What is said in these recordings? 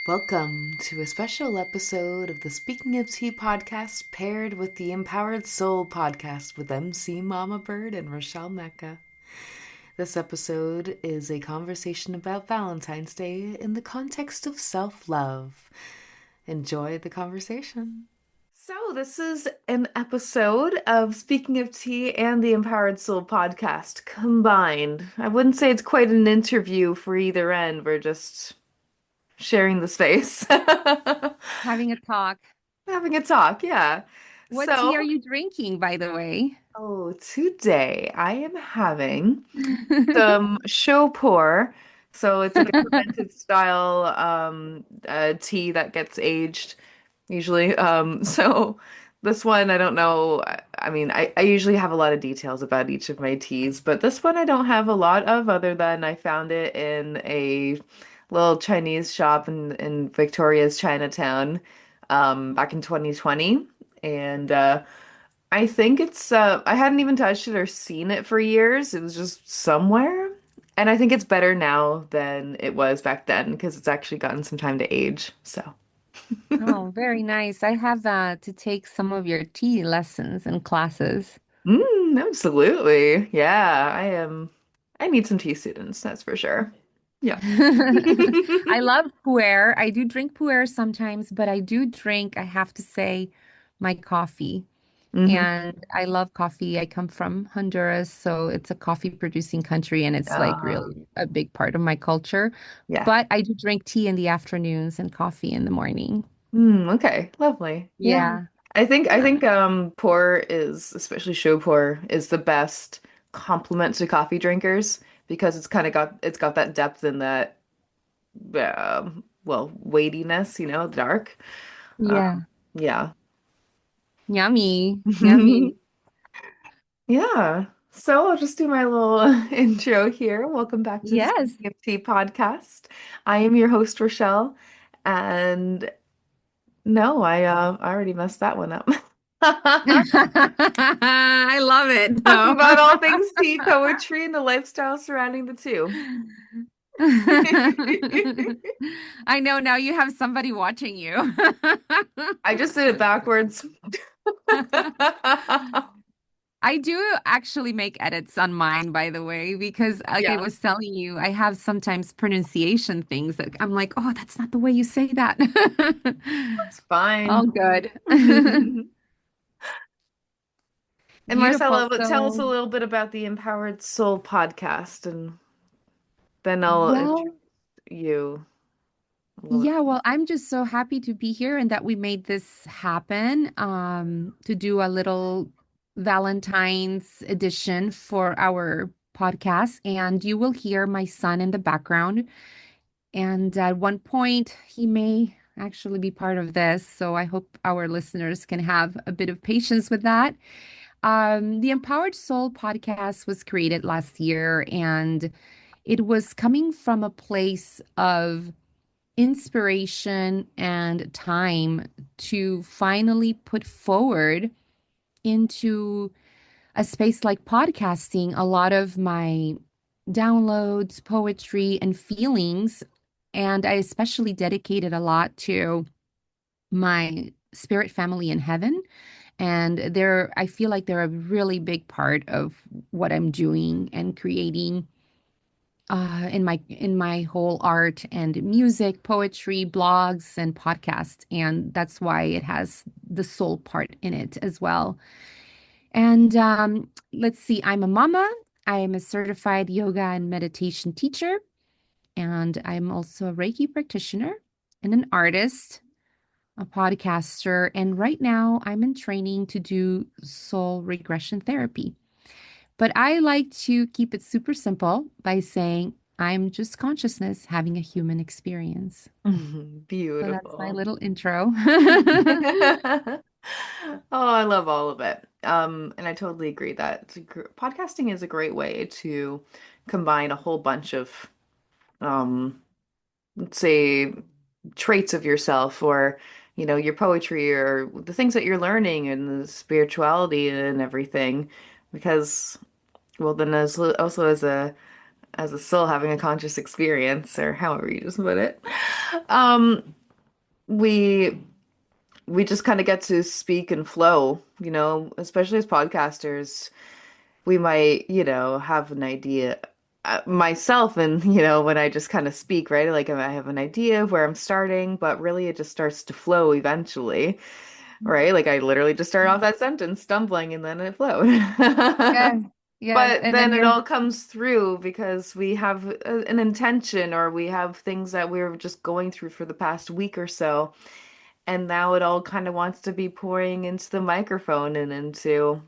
Welcome to a special episode of the Speaking of Tea podcast paired with the Empowered Soul podcast with MC Mama Bird and Rachelle Mecca. This episode is a conversation about Valentine's Day in the context of self-love. Enjoy the conversation. So, this is an episode of Speaking of Tea and the Empowered Soul podcast combined. I wouldn't say it's quite an interview for either end. We're just sharing the space. Having a talk. Having a talk, yeah. What tea are So, you drinking, by the way? today I am having some show pour. So it's like a fermented style tea that gets aged usually. So this one I don't know. I usually have a lot of details about each of my teas, but this one I don't have a lot of other than I found it in a little Chinese shop in Victoria's Chinatown back in 2020. And I think I hadn't even touched it or seen it for years. It was just somewhere. And I think it's better now than it was back then because it's actually gotten some time to age. So, Oh, very nice. I have to take some of your tea lessons and classes. absolutely. Yeah, I am. I need some tea students, that's for sure. Yeah. I love pu'er. I do drink pu'er sometimes, but I do drink, I have to say, my coffee. hmm And I love coffee. I come from Honduras, so it's a coffee producing country, and it's like Uh, really a big part of my culture. yeah. But I do drink tea in the afternoons and coffee in the morning. Okay. Lovely. Yeah. Yeah. I think pour is, especially show pour, is the best complement to coffee drinkers because it's got that depth and that weightiness, dark. Um, Yeah. yeah. Yummy. Yummy. Yeah. So I'll just do my little intro here. Welcome back to the Yes. Speaking of Tea podcast. I am your host, Rochelle, and no, I already messed that one up. I love it Talking though. about all things tea, poetry, and the lifestyle surrounding the two. I know now you have somebody watching you. I just did it backwards. I do actually make edits on mine, by the way, because like I Yeah, was telling you, I have sometimes pronunciation things that I'm like, oh, that's not the way you say that. it's fine. All good. And Beautiful. Marcella, tell us a So, little bit about the Empowered Soul podcast, and then I'll introduce well, you a little bit. yeah, well, I'm just so happy to be here and that we made this happen to do a little Valentine's edition for our podcast. And you will hear my son in the background. And at one point, he may actually be part of this. So I hope our listeners can have a bit of patience with that. The Empowered Soul podcast was created last year, and it was coming from a place of inspiration and time to finally put forward into a space like podcasting a lot of my downloads, poetry, and feelings. And I especially dedicated a lot to my spirit family in heaven. And I feel like they're a really big part of what I'm doing and creating in my whole art and music, poetry, blogs, and podcasts, and that's why it has the soul part in it as well. And let's see, I'm a mama. I am a certified yoga and meditation teacher, and I'm also a Reiki practitioner and an artist, a podcaster, and right now I'm in training to do soul regression therapy. But I like to keep it super simple by saying I'm just consciousness having a human experience. So that's my Beautiful. little intro. Oh, I love all of it. And I totally agree that podcasting is a great way to combine a whole bunch of, um, let's say, traits of yourself or, your poetry or the things that you're learning and the spirituality and everything. Because, well, then also as a soul having a conscious experience, or however you just put it. Um, we we just kind of get to speak and flow, especially as podcasters. We might, have an idea myself and, when I just kind of speak, right? Like I have an idea of where I'm starting, but really it just starts to flow eventually, right? Like I literally just start off that sentence stumbling and then it flowed. Yes, yes. But And then then it you're, all comes through because we have an intention or we have things that we were just going through for the past week or so. And now it all kind of wants to be pouring into the microphone and into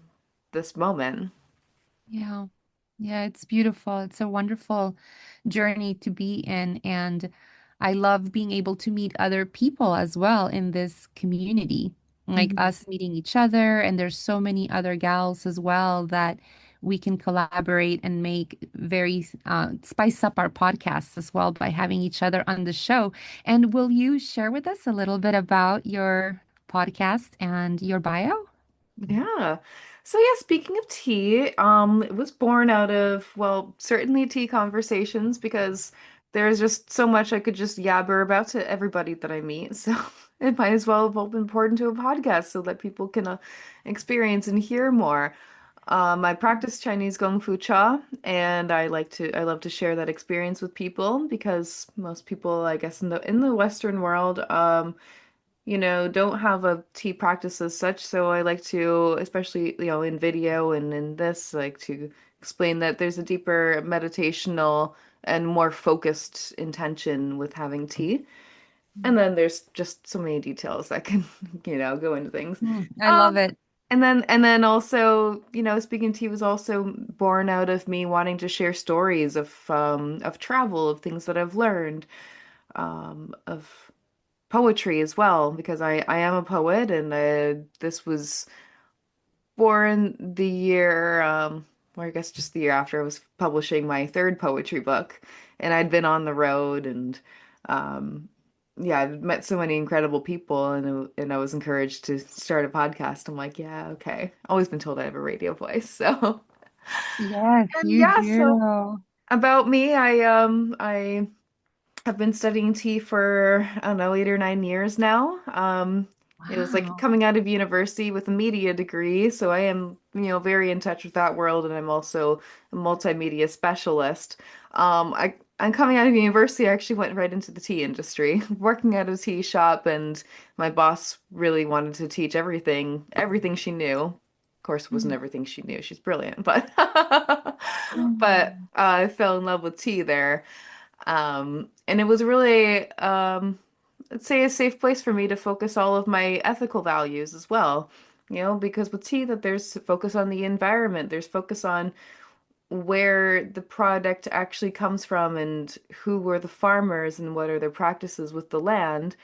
this moment. yeah. Yeah, it's beautiful. It's a wonderful journey to be in. And I love being able to meet other people as well in this community, like Mhm. us meeting each other. And there's so many other gals as well that we can collaborate and make very spice up our podcasts as well by having each other on the show. And will you share with us a little bit about your podcast and your bio? Yeah. So yeah, speaking of tea, it was born out of, well, certainly tea conversations because there's just so much I could just yabber about to everybody that I meet. So it might as well have all been poured into a podcast so that people can experience and hear more. I practice Chinese Gong Fu Cha, and I love to share that experience with people because most people, I guess, in the Western world, don't have a tea practice as such. So I like to, especially, in video and in this, like to explain that there's a deeper meditational and more focused intention with having tea. And then there's just so many details that can, go into things. I love Um, it. and then also, speaking tea was also born out of me wanting to share stories of travel, of things that I've learned, of poetry as well because I am a poet and this was born the year or I guess just the year after I was publishing my third poetry book and I'd been on the road and um yeah, I've met so many incredible people and I was encouraged to start a podcast. I'm like, yeah, okay. Always been told I have a radio voice. So, Yes, and you yeah, so do. about me, I've been studying tea for, I don't know, 8 or 9 years now. It was like Wow. coming out of university with a media degree, so I am, very in touch with that world, and I'm also a multimedia specialist. I'm coming out of university, I actually went right into the tea industry, working at a tea shop, and my boss really wanted to teach everything she knew. Of course, it wasn't Mm. everything she knew. She's brilliant, but but Mm. I fell in love with tea there. And it was really, let's say, a safe place for me to focus all of my ethical values as well. Because with tea, that there's focus on the environment, there's focus on where the product actually comes from and who were the farmers and what are their practices with the land.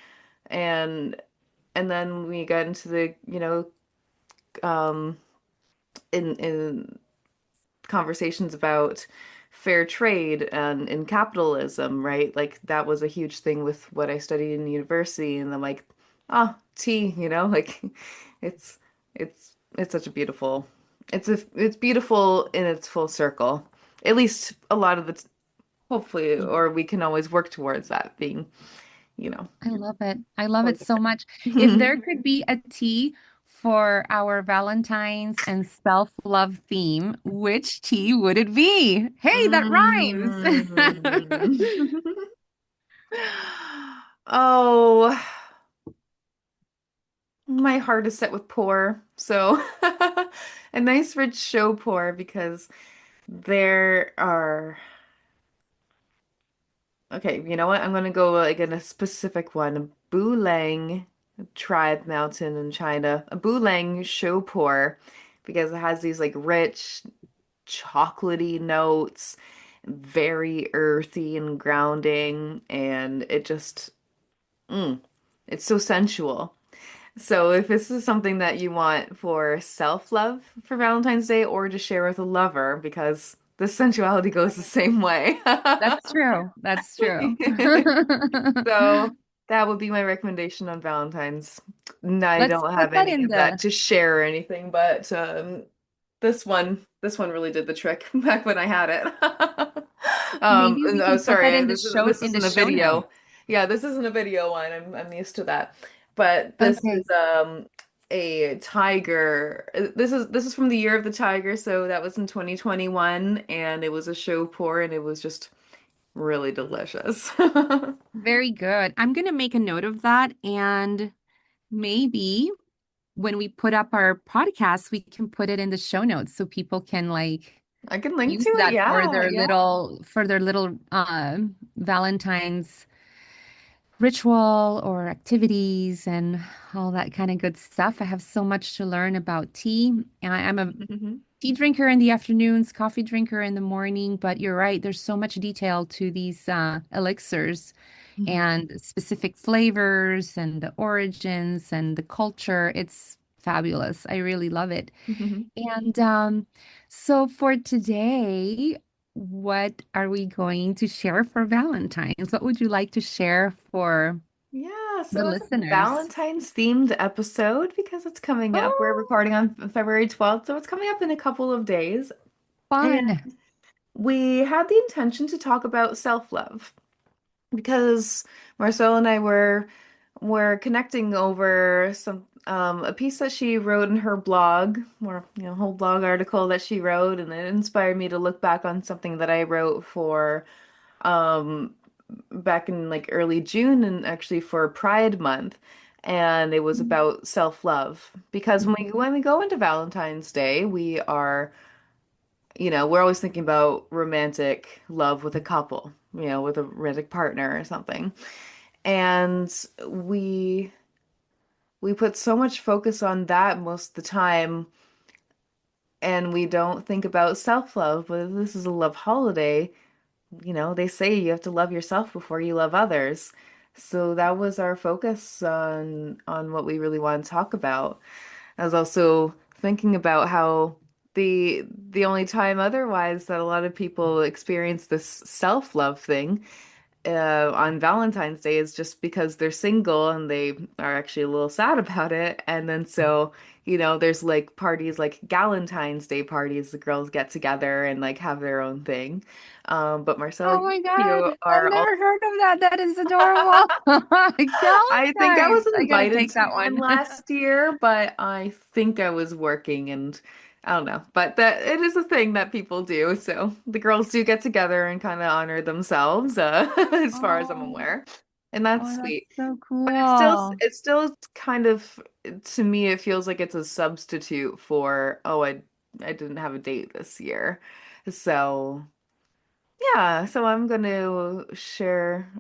And and then we got into the, um, in conversations about fair trade and in capitalism, right? Like that was a huge thing with what I studied in university, and I'm like, oh, tea, like it's it's such a beautiful, it's beautiful in its full circle. At least a lot of the, hopefully, or we can always work towards that being, you know, I love it. I love it towards so much. If it. there could be a tea for our Valentine's and self-love theme, which tea would it be? Hey, that rhymes. Mm. Oh, my heart is set with pour. So a nice rich show pour because there are, okay, you know what? I'm gonna go like in a specific one. Bulang Tribe Mountain in China. A Bulang show pour because it has these like rich chocolatey notes, very earthy and grounding, and it just it's so sensual. So if this is something that you want for self-love for Valentine's Day or to share with a lover, because the sensuality goes the same way. That's true. That's true. So that would be my recommendation on Valentine's. I Let's don't put have that any in of that the to share or anything, but this one really did the trick back when I had it. maybe we Oh, can put that sorry, in the this show this in the isn't a show video. notes. Yeah, this isn't a video one. I'm used to that. But this Okay. is a tiger. This is from the year of the tiger, so that was in 2021 and it was a show pour and it was just really delicious. Very good. I'm gonna make a note of that, and maybe when we put up our podcast, we can put it in the show notes so people can like I can link to use it. that Yeah, yeah. for their little Valentine's ritual or activities and all that kind of good stuff. I have so much to learn about tea. I'm a Mhm. tea drinker in the afternoons, coffee drinker in the morning, but you're right, there's so much detail to these elixirs and specific flavors and the origins and the culture. It's fabulous. I really love it. And so for today, what are we going to share for Valentine's? What would you like to share for Yeah, the so it's a listeners? Valentine's themed episode because it's coming up. We're Oh, recording on February 12th, so it's coming up in a couple of days. And fun. we had the intention to talk about self-love because Marcel and I were connecting over some a piece that she wrote in her blog, or whole blog article that she wrote, and it inspired me to look back on something that I wrote for um back in like early June and actually for Pride Month. And it was about self-love because when we go into Valentine's Day, we're always thinking about romantic love with a couple, with a romantic partner or something. And we we put so much focus on that most of the time, and we don't think about self-love. But this is a love holiday. They say you have to love yourself before you love others. So that was our focus on what we really want to talk about. I was also thinking about how the only time otherwise that a lot of people experience this self-love thing on Valentine's Day is just because they're single and they are actually a little sad about it. And then so, there's like parties like Galentine's Day parties, the girls get together and like have their own thing. But Marcella, Oh my you God. I've are all never heard of that. That is adorable. I think I was Galentine's. I gotta invited take to that one one. last year, but I think I was working and I don't know. But that it is a thing that people do. So the girls do get together and kind of honor themselves, as far as I'm Oh, aware. And that's oh, that's sweet. so But it's still cool. it's still kind of to me it feels like it's a substitute for, oh, I didn't have a date this year. So yeah, so I'm going to share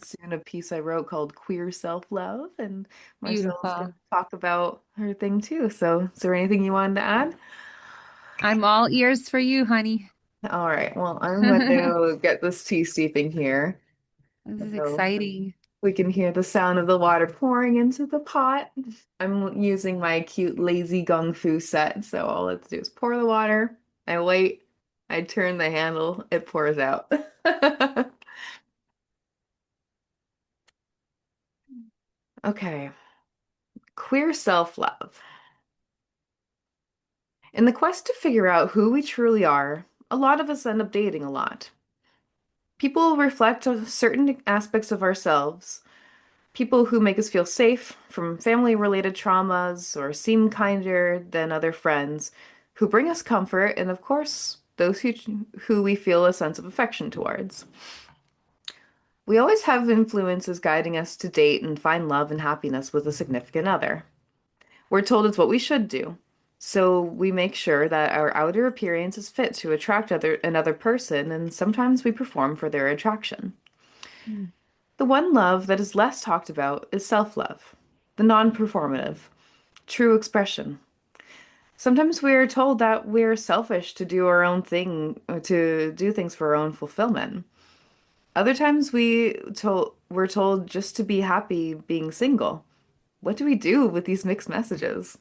soon a piece I wrote called Queer Self-Love, and Marcel's going Beautiful. to talk about her thing too. So, is there anything you wanted to add? I'm all ears for you, honey. All right, well, I'm going to get this tea steeping here. This is So exciting. we can hear the sound of the water pouring into the pot. I'm using my cute lazy gung fu set, so all let's do is pour the water. I wait, I turn the handle, it pours out. Okay. Queer self-love. In the quest to figure out who we truly are, a lot of us end up dating a lot. People reflect on certain aspects of ourselves, people who make us feel safe from family-related traumas or seem kinder than other friends, who bring us comfort, and of course, those who we feel a sense of affection towards. We always have influences guiding us to date and find love and happiness with a significant other. We're told it's what we should do. So we make sure that our outer appearance is fit to attract another person, and sometimes we perform for their attraction. Mm. The one love that is less talked about is self-love, the non-performative, true expression. Sometimes we are told that we're selfish to do our own thing, or to do things for our own fulfillment. Other times we're told just to be happy being single. What do we do with these mixed messages?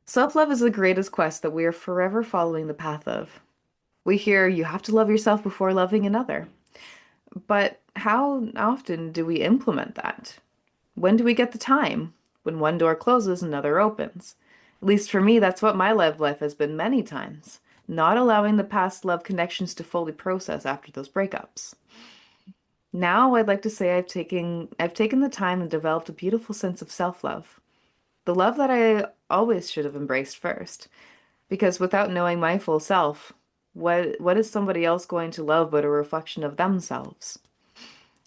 Self-love is the greatest quest that we are forever following the path of. We hear you have to love yourself before loving another. But how often do we implement that? When do we get the time? When one door closes, another opens. At least for me, that's what my love life has been many times. Not allowing the past love connections to fully process after those breakups. Now I'd like to say I've taken the time and developed a beautiful sense of self-love. The love that I always should have embraced first. Because without knowing my full self, what is somebody else going to love but a reflection of themselves?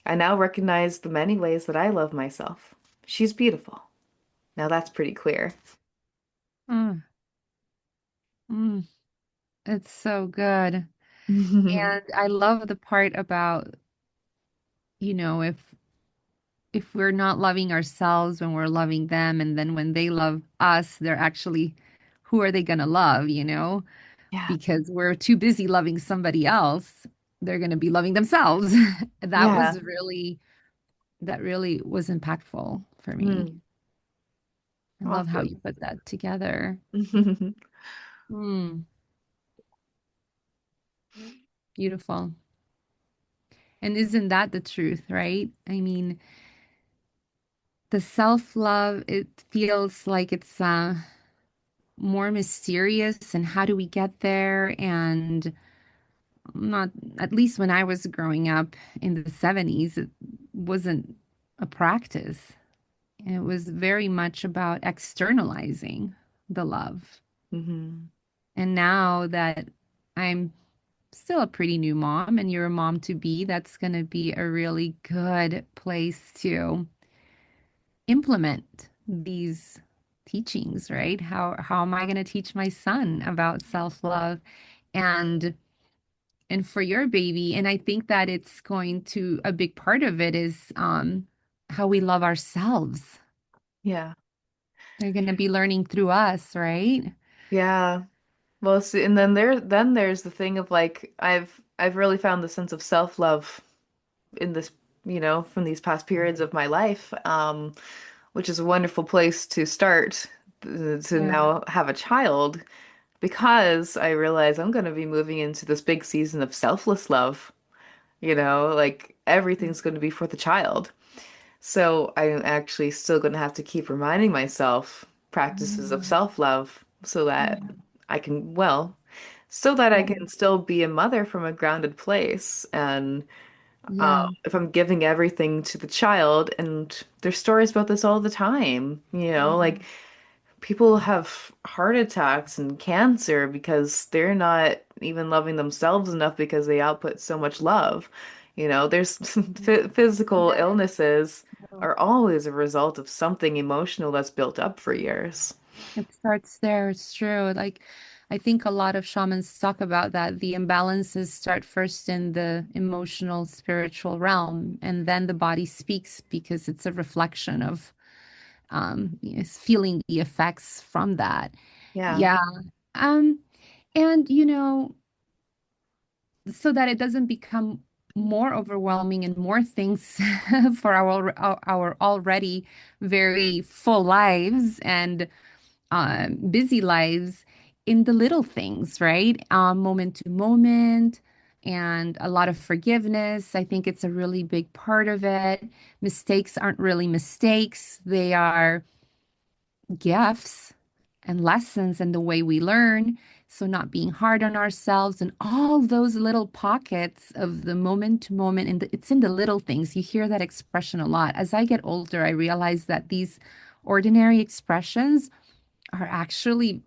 I now recognize the many ways that I love myself. She's beautiful. Now that's pretty clear. Mm, mm, it's so good. And I love the part about, if we're not loving ourselves when we're loving them, and then when they love us, they're actually, who are they gonna love, Yeah. Because we're too busy loving somebody else, they're gonna be loving themselves. That Yeah. was really, that really was impactful for me. Hmm. I love how you Awesome. put that together. Mm, beautiful. And isn't that the truth, right? I mean, the self-love, it feels like it's more mysterious, and how do we get there? And not, at least when I was growing up in the 70s, it wasn't a practice. It was very much about externalizing the love. Hmm. And now that I'm still a pretty new mom and you're a mom to be, that's going to be a really good place to implement these teachings, right? How am I going to teach my son about self-love and for your baby? And I think that it's going to, a big part of it is how we love ourselves. Yeah. They're going to be learning through us, right? Yeah. Well, see, and then there's the thing of like I've really found the sense of self-love in this, from these past periods of my life, which is a wonderful place to start to Yeah. now have a child because I realize I'm going to be moving into this big season of selfless love, like everything's going to be for the child. So I'm actually still going to have to keep reminding myself practices of Mm. self-love so that I can, well, so that I Yeah. can still be a mother from a grounded place. And Yeah. if I'm giving everything to the child, and there's stories about this all the time, like people have heart attacks and cancer because they're not even loving themselves enough because they output so much love. There's physical Yeah. illnesses are always a result of something emotional that's built up for years. It starts there. It's true. Like, I think a lot of shamans talk about that. The imbalances start first in the emotional, spiritual realm, and then the body speaks because it's a reflection of it's feeling the effects from that. Yeah. Yeah. Um, and so that it doesn't become more overwhelming and more things for our already very full lives and busy lives, in the little things, right? Moment to moment, and a lot of forgiveness. I think it's a really big part of it. Mistakes aren't really mistakes, they are gifts and lessons and the way we learn. So, not being hard on ourselves and all those little pockets of the moment to moment. And it's in the little things. You hear that expression a lot. As I get older, I realize that these ordinary expressions are actually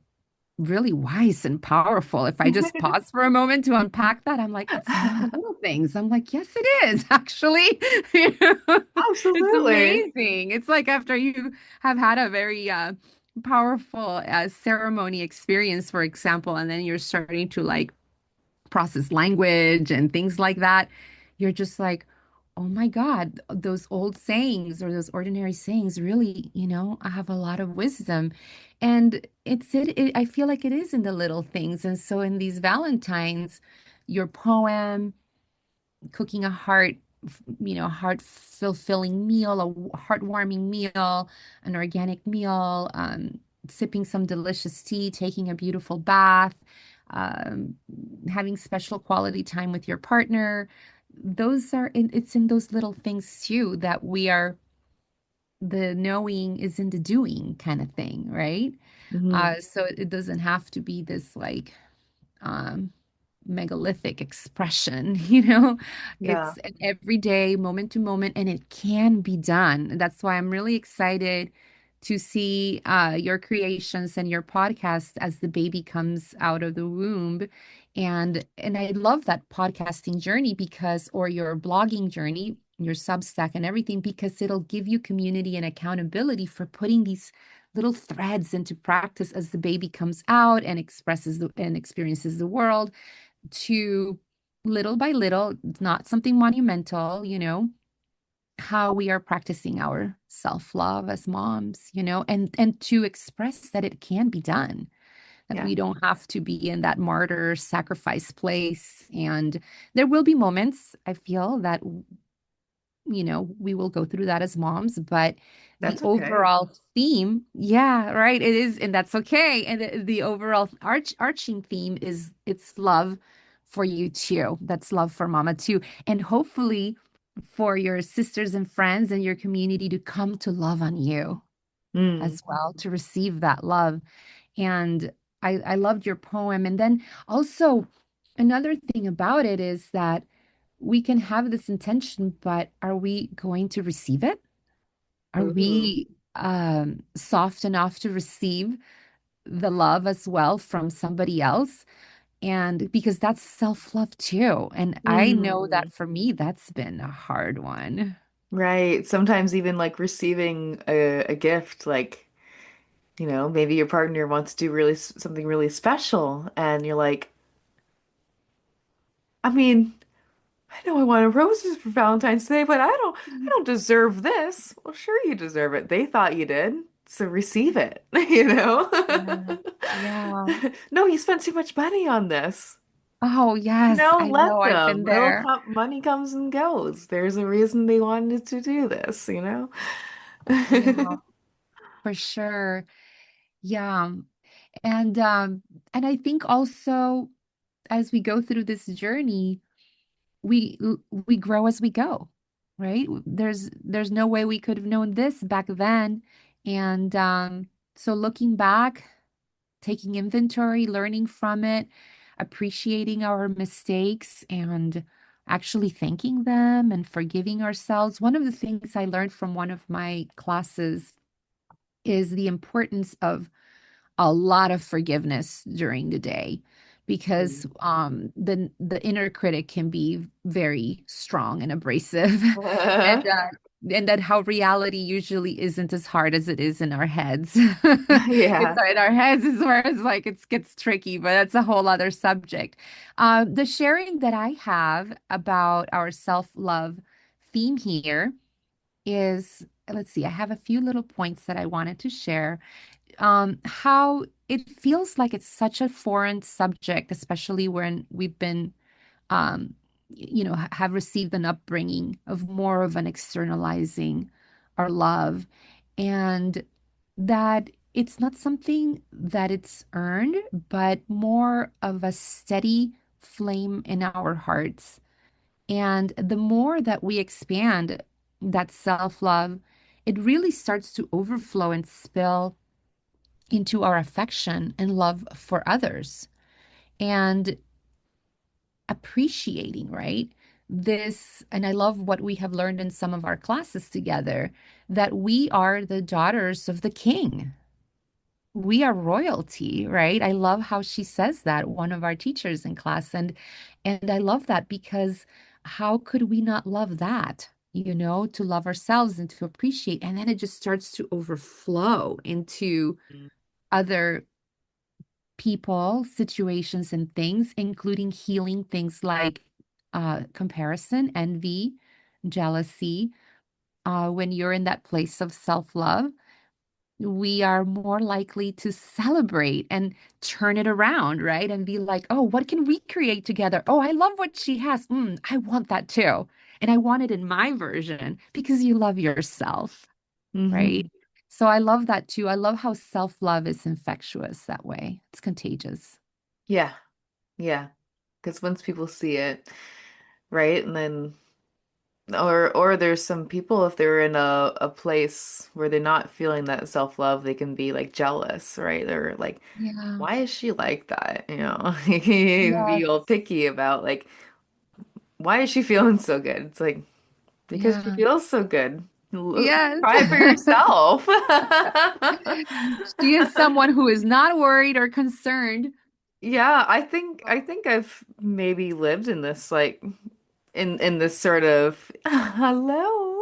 really wise and powerful. If I just pause for a moment to unpack that, I'm like, it's in the little things. I'm like, yes, it is actually. You know, it's Absolutely. amazing. It's like after you have had a very powerful ceremony experience, for example, and then you're starting to like process language and things like that, you're just like, oh my God, those old sayings or those ordinary sayings really, I have a lot of wisdom. And I feel like it is in the little things. And so in these Valentines, your poem, cooking a heart fulfilling meal, a heartwarming meal, an organic meal, sipping some delicious tea, taking a beautiful bath, um, having special quality time with your partner. It's in those little things too that the knowing is in the doing kind of thing, right? Hmm. So it doesn't have to be this like, um, megalithic expression, you know? Yeah. It's an everyday, moment to moment, and it can be done. That's why I'm really excited to see your creations and your podcast as the baby comes out of the womb. And I love that podcasting journey because, or your blogging journey, your Substack and everything, because it'll give you community and accountability for putting these little threads into practice as the baby comes out and expresses and experiences the world to little by little, it's not something monumental, how we are practicing our self-love as moms, and to express that it can be done, that Yeah. we don't have to be in that martyr sacrifice place. And there will be moments, I feel, that we will go through that as moms, but the That's okay. overall theme, yeah, right, it is, and that's okay. And the overall arching theme is it's love for you too. That's love for mama too. And hopefully for your sisters and friends and your community to come to love on you Mm. as well, to receive that love. And I loved your poem. And then also another thing about it is that we can have this intention, but are we going to receive it? Are Ooh. we soft enough to receive the love as well from somebody else? And because that's self-love too. And I know Mm. that for me, that's been a hard one. Right. Sometimes even like receiving a gift, like, maybe your partner wants to do something really special, and you're like, I mean, I know I wanted roses for Valentine's Day, but I don't deserve this. Well, sure you deserve it. They thought you did, so receive it, you know? Yeah. Yeah. No, you spent too much money on this. Oh, yes. I Let know. I've them. been there. Money comes and goes. There's a reason they wanted to do this? Yeah, for sure. Yeah. And and I think also as we go through this journey, we we grow as we go, right? There's no way we could have known this back then. And so looking back, taking inventory, learning from it, appreciating our mistakes and actually thanking them and forgiving ourselves. One of the things I learned from one of my classes is the importance of a lot of forgiveness during the day because Mm. the inner critic can be very strong and abrasive and that how reality usually isn't as hard as it is in our heads. It's Yeah. in our heads is where it's like it gets tricky, but that's a whole other subject. The sharing that I have about our self-love theme here is, let's see, I have a few little points that I wanted to share. How it feels like it's such a foreign subject, especially when we've been, um, have received an upbringing of more of an externalizing our love, and that it's not something that it's earned, but more of a steady flame in our hearts. And the more that we expand that self-love, it really starts to overflow and spill into our affection and love for others and appreciating, right? This, and I love what we have learned in some of our classes together, that we are the daughters of the king. We are royalty, right? I love how she says that, one of our teachers in class. And I love that because how could we not love that? To love ourselves and to appreciate. And then it just starts to overflow into other people, situations, and things, including healing things like comparison, envy, jealousy. When you're in that place of self-love, we are more likely to celebrate and turn it around, right? And be like, oh, what can we create together? Oh, I love what she has. I want that too. And I want it in my version because you love yourself, right? Hmm. So I love that too. I love how self-love is infectious that way. It's contagious. Yeah. Yeah. Because once people see it, right? And then or there's some people if they're in a place where they're not feeling that self-love, they can be like jealous, right? They're like, Yeah. why is she like that? You know, you can Yeah. be all picky about like, why is she feeling so good? It's like because she Yeah. feels so good. Yes. Try it for yourself. She is someone who is not worried or concerned. Yeah, I think I've maybe lived in this like in this sort of hello.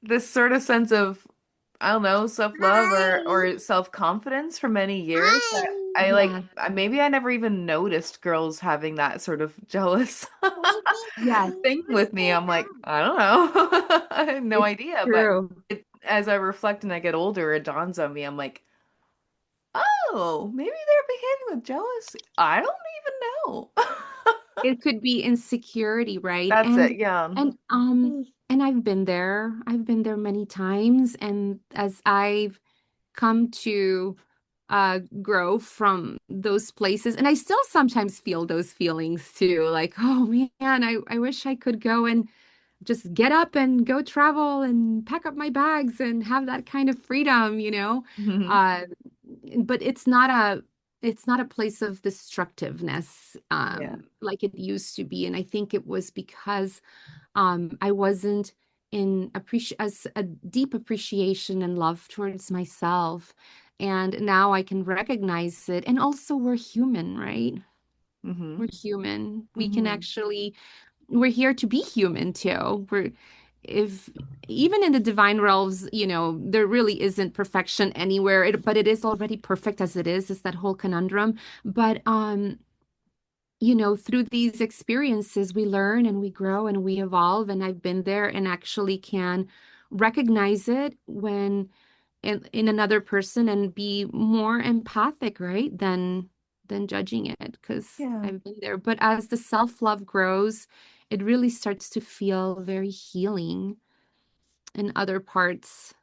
This sort of sense of I don't know, self-love or self-confidence for many years that I like Yeah. maybe I never even noticed girls having that sort of jealous Yes, thing with me. I'm like, I don't know. I had no it's idea, but true. as I reflect and I get older, it dawns on me. I'm like, oh, maybe they're behaving with jealousy. I don't even know. It could be insecurity, right? That's it. Yeah. And and I've been there. I've been there many times, and as I've come to grow from those places, and I still sometimes feel those feelings too, like, oh man, I wish I could go and just get up and go travel and pack up my bags and have that kind of freedom, you know? Hmm. Uh, but it's not a place of destructiveness Yeah. like it used to be. And I think it was because I wasn't in as a deep appreciation and love towards myself. And now I can recognize it. And also we're human, right? Hmm. We're human. We can Hmm. actually we're here to be human too. We're if even in the divine realms, there really isn't perfection anywhere, but it is already perfect as it is. It's that whole conundrum. But through these experiences, we learn and we grow and we evolve. And I've been there and actually can recognize it when in another person and be more empathic, right? Than judging it because Yeah. I've been there. But as the self-love grows, it really starts to feel very healing in other parts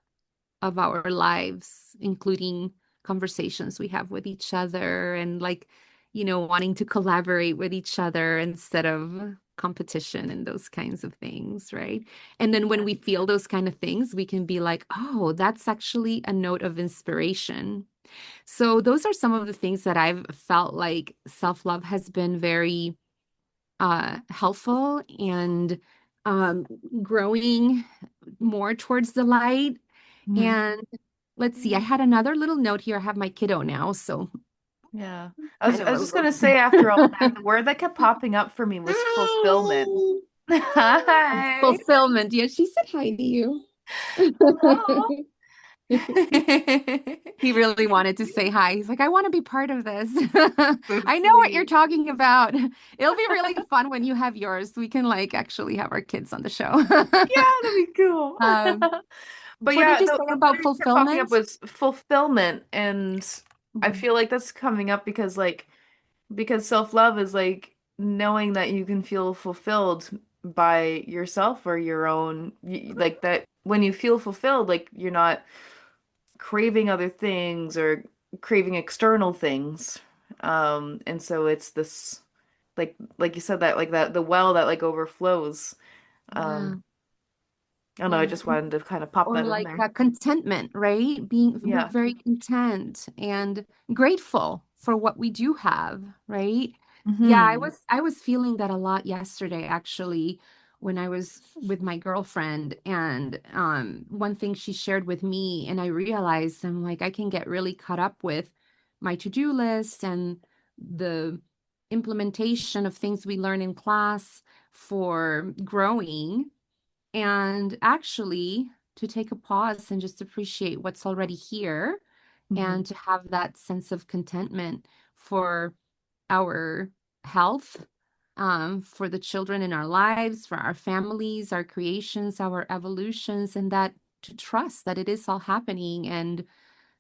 of our lives, including conversations we have with each other and like, wanting to collaborate with each other instead of competition and those kinds of things, right? And then when we feel those kind of things, we can be like, oh, that's actually a note of inspiration. So those are some of the things that I've felt like self-love has been very helpful and um, growing more towards the light. Hmm. And let's see, I had another little note here. I have my kiddo now, so Yeah. kind I of was a just little gonna say after all that, the word that kept popping up for me was fulfillment. Hi. fulfillment. Yeah, she said hi to you. Hello. He really wanted to say hi. He's like, I want to be part of this. So I know what you're sweet. talking about. It'll be really fun when you have yours. We can like actually have our kids on the show. Yeah, that'd be cool. Um, But what did yeah, you say the about word that kept popping up fulfillment? was fulfillment, and I Mhm. feel like that's coming up because self-love is like knowing that you can feel fulfilled by yourself or your own like that when you feel fulfilled, like you're not craving other things or craving external things. And so it's this like you said that like that the well that like overflows. Yeah. Um, I don't know, I Yeah. just wanted to kind of pop Or that in like there. contentment, right? We're Yeah. very content and grateful for what we do have, right? Yeah, I Hmm. was I was feeling that a lot yesterday actually when I was with my girlfriend and one thing she shared with me and I realized I'm like I can get really caught up with my to-do list and the implementation of things we learn in class for growing and actually to take a pause and just appreciate what's already here Hmm. and to have that sense of contentment for our health, for the children in our lives, for our families, our creations, our evolutions, and that to trust that it is all happening and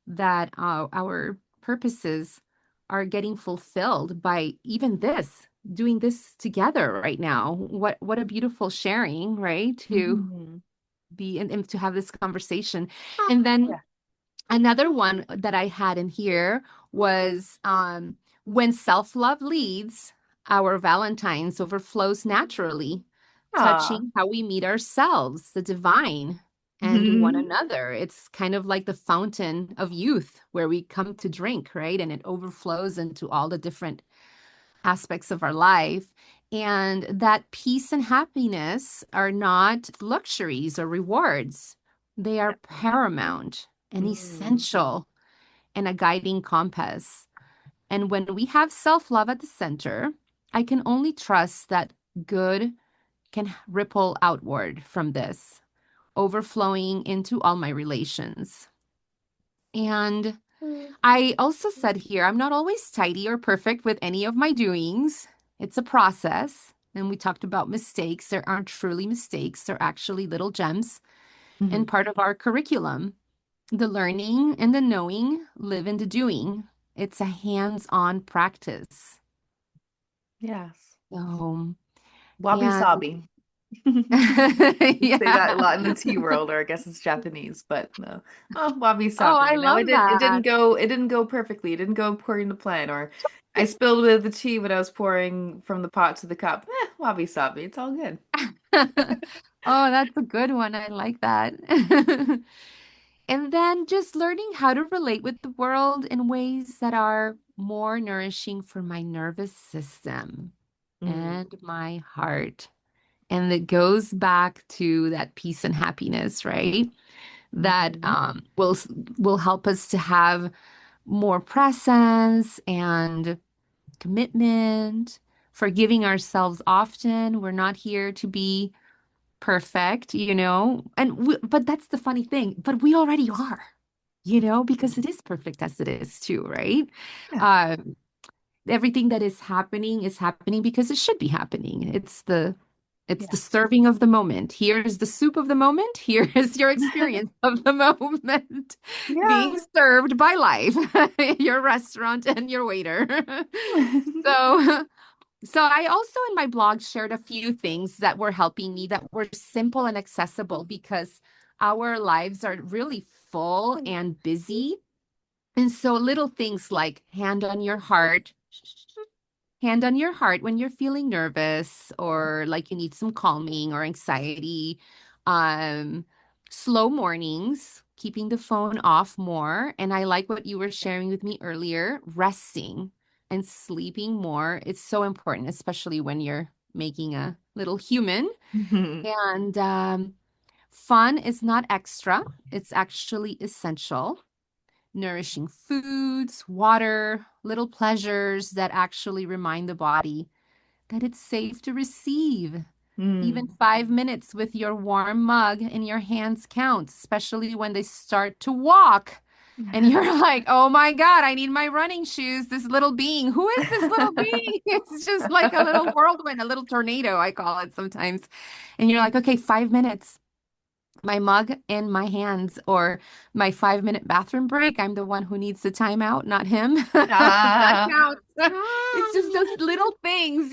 that our purposes are getting fulfilled by even this doing this together right now. What a beautiful sharing, right? To Hmm. be and to have this conversation. And then Yeah. another one that I had in here was when self-love leads, our Valentines overflows naturally. Ah. touching how we meet ourselves, the divine, and one Hmm. another. It's kind of like the fountain of youth where we come to drink, right? And it overflows into all the different aspects of our life. And that peace and happiness are not luxuries or rewards, they are paramount and Mm. essential and a guiding compass. And when we have self love at the center, I can only trust that good can ripple outward from this, overflowing into all my relations. And I also said here, I'm not always tidy or perfect with any of my doings. It's a process. And we talked about mistakes. There aren't truly mistakes, they're actually little gems and Mhm. part of our curriculum. The learning and the knowing live in the doing. It's a hands on practice. Yes. So, Wabi and sabi. We say that a yeah. lot in the tea world, or I guess it's Japanese, but no. Oh, wabi Oh, sabi. I You know, love that. it didn't go perfectly. It didn't go according to plan, or I spilled a bit of the tea when I was pouring from the pot to the cup. Wabi sabi. It's all good. Oh, that's a good one. I like that. And then just learning how to relate with the world in ways that are more nourishing for my nervous system Mm. and my heart. And it goes back to that peace and happiness, right? That Hmm. will help us to have more presence and commitment, forgiving ourselves often. We're not here to be perfect, but that's the funny thing, but we already are, because it is perfect as it is too, right? Yeah. Um, Everything that is happening because it should be happening. It's the Yeah. serving of the moment. Here's the soup of the moment. Here is your experience of the moment being Yeah. served by life, your restaurant and your waiter. So so I also in my blog shared a few things that were helping me that were simple and accessible because our lives are really full and busy. And so little things like hand on your heart when you're feeling nervous or like you need some calming or anxiety. Um, Slow mornings, keeping the phone off more. And I like what you were sharing with me earlier, resting and sleeping more. It's so important, especially when you're making a little human. Mhm. And fun is not extra, it's actually essential. Nourishing foods, water, little pleasures that actually remind the body that it's safe to receive. Even Mm. 5 minutes with your warm mug in your hands counts, especially when they start to walk. And you're like, oh my God, I need my running shoes. This little being. Who is this little being? It's just like a little whirlwind, a little tornado, I call it sometimes. And you're like, okay, 5 minutes, my mug in my hands, or my 5 minute bathroom break. I'm the one who needs the timeout, not him. That Ah. counts. It's just those little things.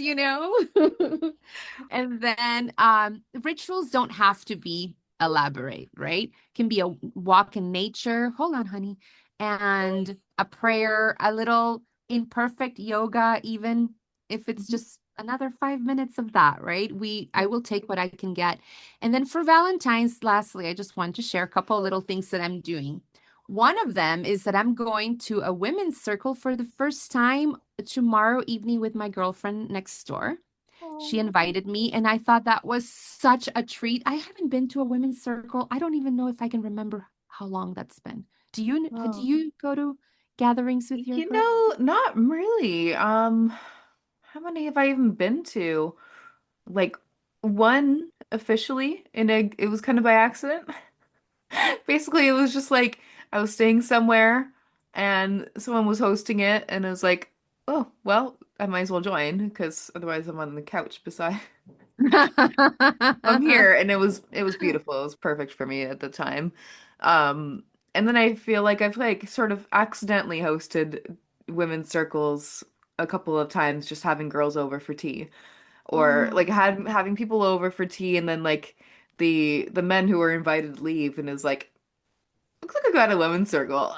And then rituals don't have to be elaborate, right? Can be a walk in nature. Hold on, honey. And a prayer, a little imperfect yoga, even if it's just another 5 minutes of that, right? I will take what I can get. And then for Valentine's, lastly, I just want to share a couple of little things that I'm doing. One of them is that I'm going to a women's circle for the first time tomorrow evening with my girlfriend next door. She Oh. invited me, and I thought that was such a treat. I haven't been to a women's circle. I don't even know if I can remember how long that's been. Do Oh. you go to gatherings with your You girl? know, not really. How many have I even been to? Like one officially, and it was kind of by accident. Basically, it was just like I was staying somewhere and someone was hosting it, and it was like, oh, well, I might as well join because otherwise I'm on the couch beside I'm here, and it was beautiful. It was perfect for me at the time. Um, and then I feel like I've like sort of accidentally hosted women's circles a couple of times, just having girls over for tea, or like Oh, had having people over for tea, and then like the men who were invited leave, and it's like, looks like I got a women's circle.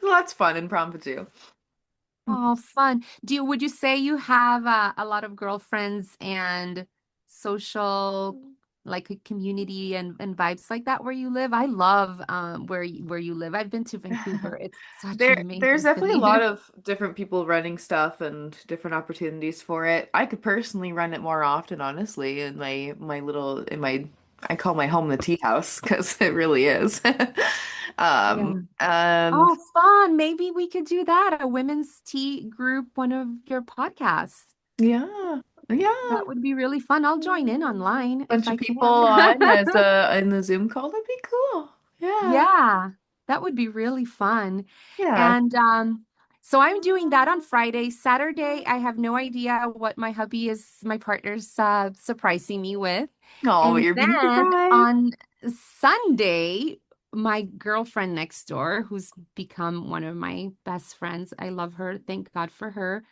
So that's fun, impromptu. oh, fun. Would you say you have a lot of girlfriends and social, like a community and vibes like that where you live? I love where you live. I've been to Vancouver. It's such an There's amazing definitely a lot city. of different people running stuff and different opportunities for it. I could personally run it more often, honestly, in my little in my I call my home the tea house because it really is. Yeah. And Oh, fun. Maybe we could do that. A women's tea group, one of your podcasts. yeah, yeah, That would be really fun. I'll join in online if bunch of I people can. on as a in the Zoom call. That'd be cool. Yeah, Yeah, that would be really fun. yeah. And so I'm doing that on Friday. Saturday, I have no idea what my hubby is, my partner's surprising me with. Oh, And you're being then surprised. on Sunday, my girlfriend next door, who's become one of my best friends, I love her. Thank God for her.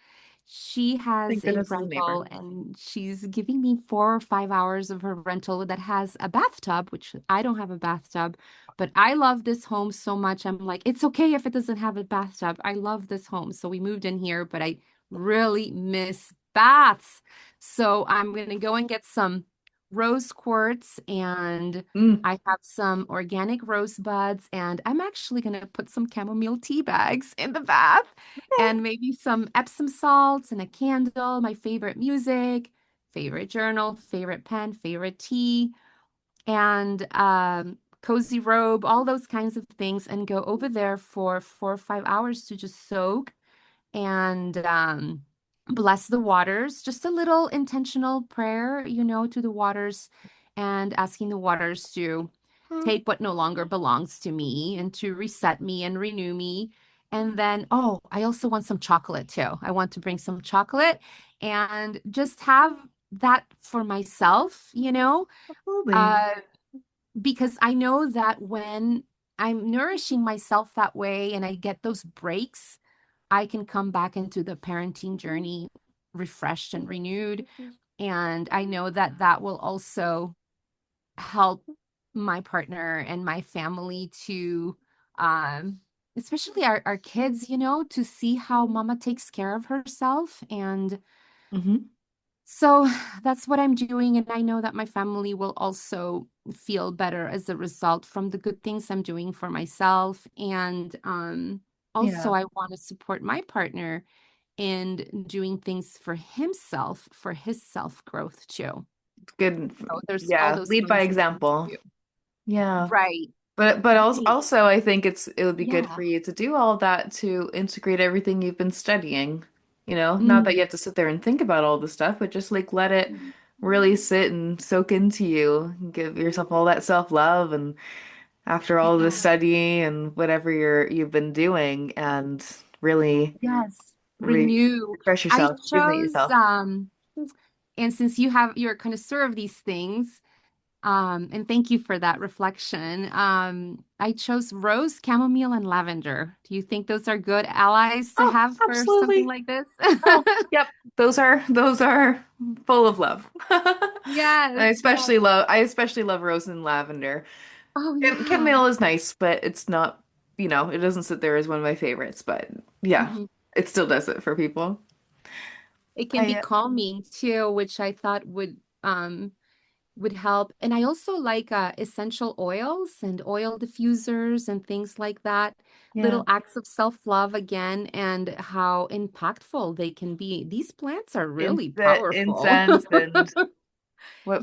She Thank has a goodness it's a neighbor. rental and she's giving me 4 or 5 hours of her rental that has a bathtub, which I don't have a bathtub, but I love this home so much. I'm like, it's okay if it doesn't have a bathtub. I love this home. So we moved in here, but I really miss baths. So I'm going to go and get some rose quartz and Mm. I have some organic rose buds and I'm actually going to put some chamomile tea bags in the bath and maybe some Epsom salts and a candle, my favorite music, favorite journal, favorite pen, favorite tea, and cozy robe, all those kinds of things, and go over there for 4 or 5 hours to just soak and bless the waters. Just a little intentional prayer, to the waters and asking the waters to take what no longer belongs to me and to reset me and renew me. And then, oh, I also want some chocolate too. I want to bring some chocolate and just have that for myself, Absolutely. uh, because I know that when I'm nourishing myself that way and I get those breaks, I can come back into the parenting journey refreshed and renewed. And I know that that will also help my partner and my family to, especially our kids, to see how mama takes care of herself. And Hmm. so that's what I'm doing. And I know that my family will also feel better as a result from the good things I'm doing for myself. And also, Yeah. I want to support my partner in doing things for himself, for his self growth too. Good. So there's all Yeah. those Lead by kinds of things example. too. Yeah. Right. But Right. also I think it would be good Yeah. for you to do all that to integrate everything you've been studying. Not that you Mm. have to sit there and think about all the stuff, but just like let it really sit and soak into you. Give yourself all that self-love and after all the Yeah. study and whatever you've been doing and really Yes. re Renew. refresh I yourself, rejuvenate chose, yourself. and since you're a connoisseur of these things, and thank you for that reflection. I chose rose, chamomile, and lavender. Do you think those are good allies to Oh, have for something absolutely. like this? Oh, yep. Those are full of love. Yes, yes. I especially love rose and lavender. Oh, yeah. Chamomile is nice, but it's not, it doesn't sit there as one of my favorites, but yeah, Mhm. it still does it for people. It can be I calming too, which I thought would help. And I also like essential oils and oil diffusers and things like that. Yeah, Little acts of self-love again, and how impactful they can be. These plants are really powerful. incense and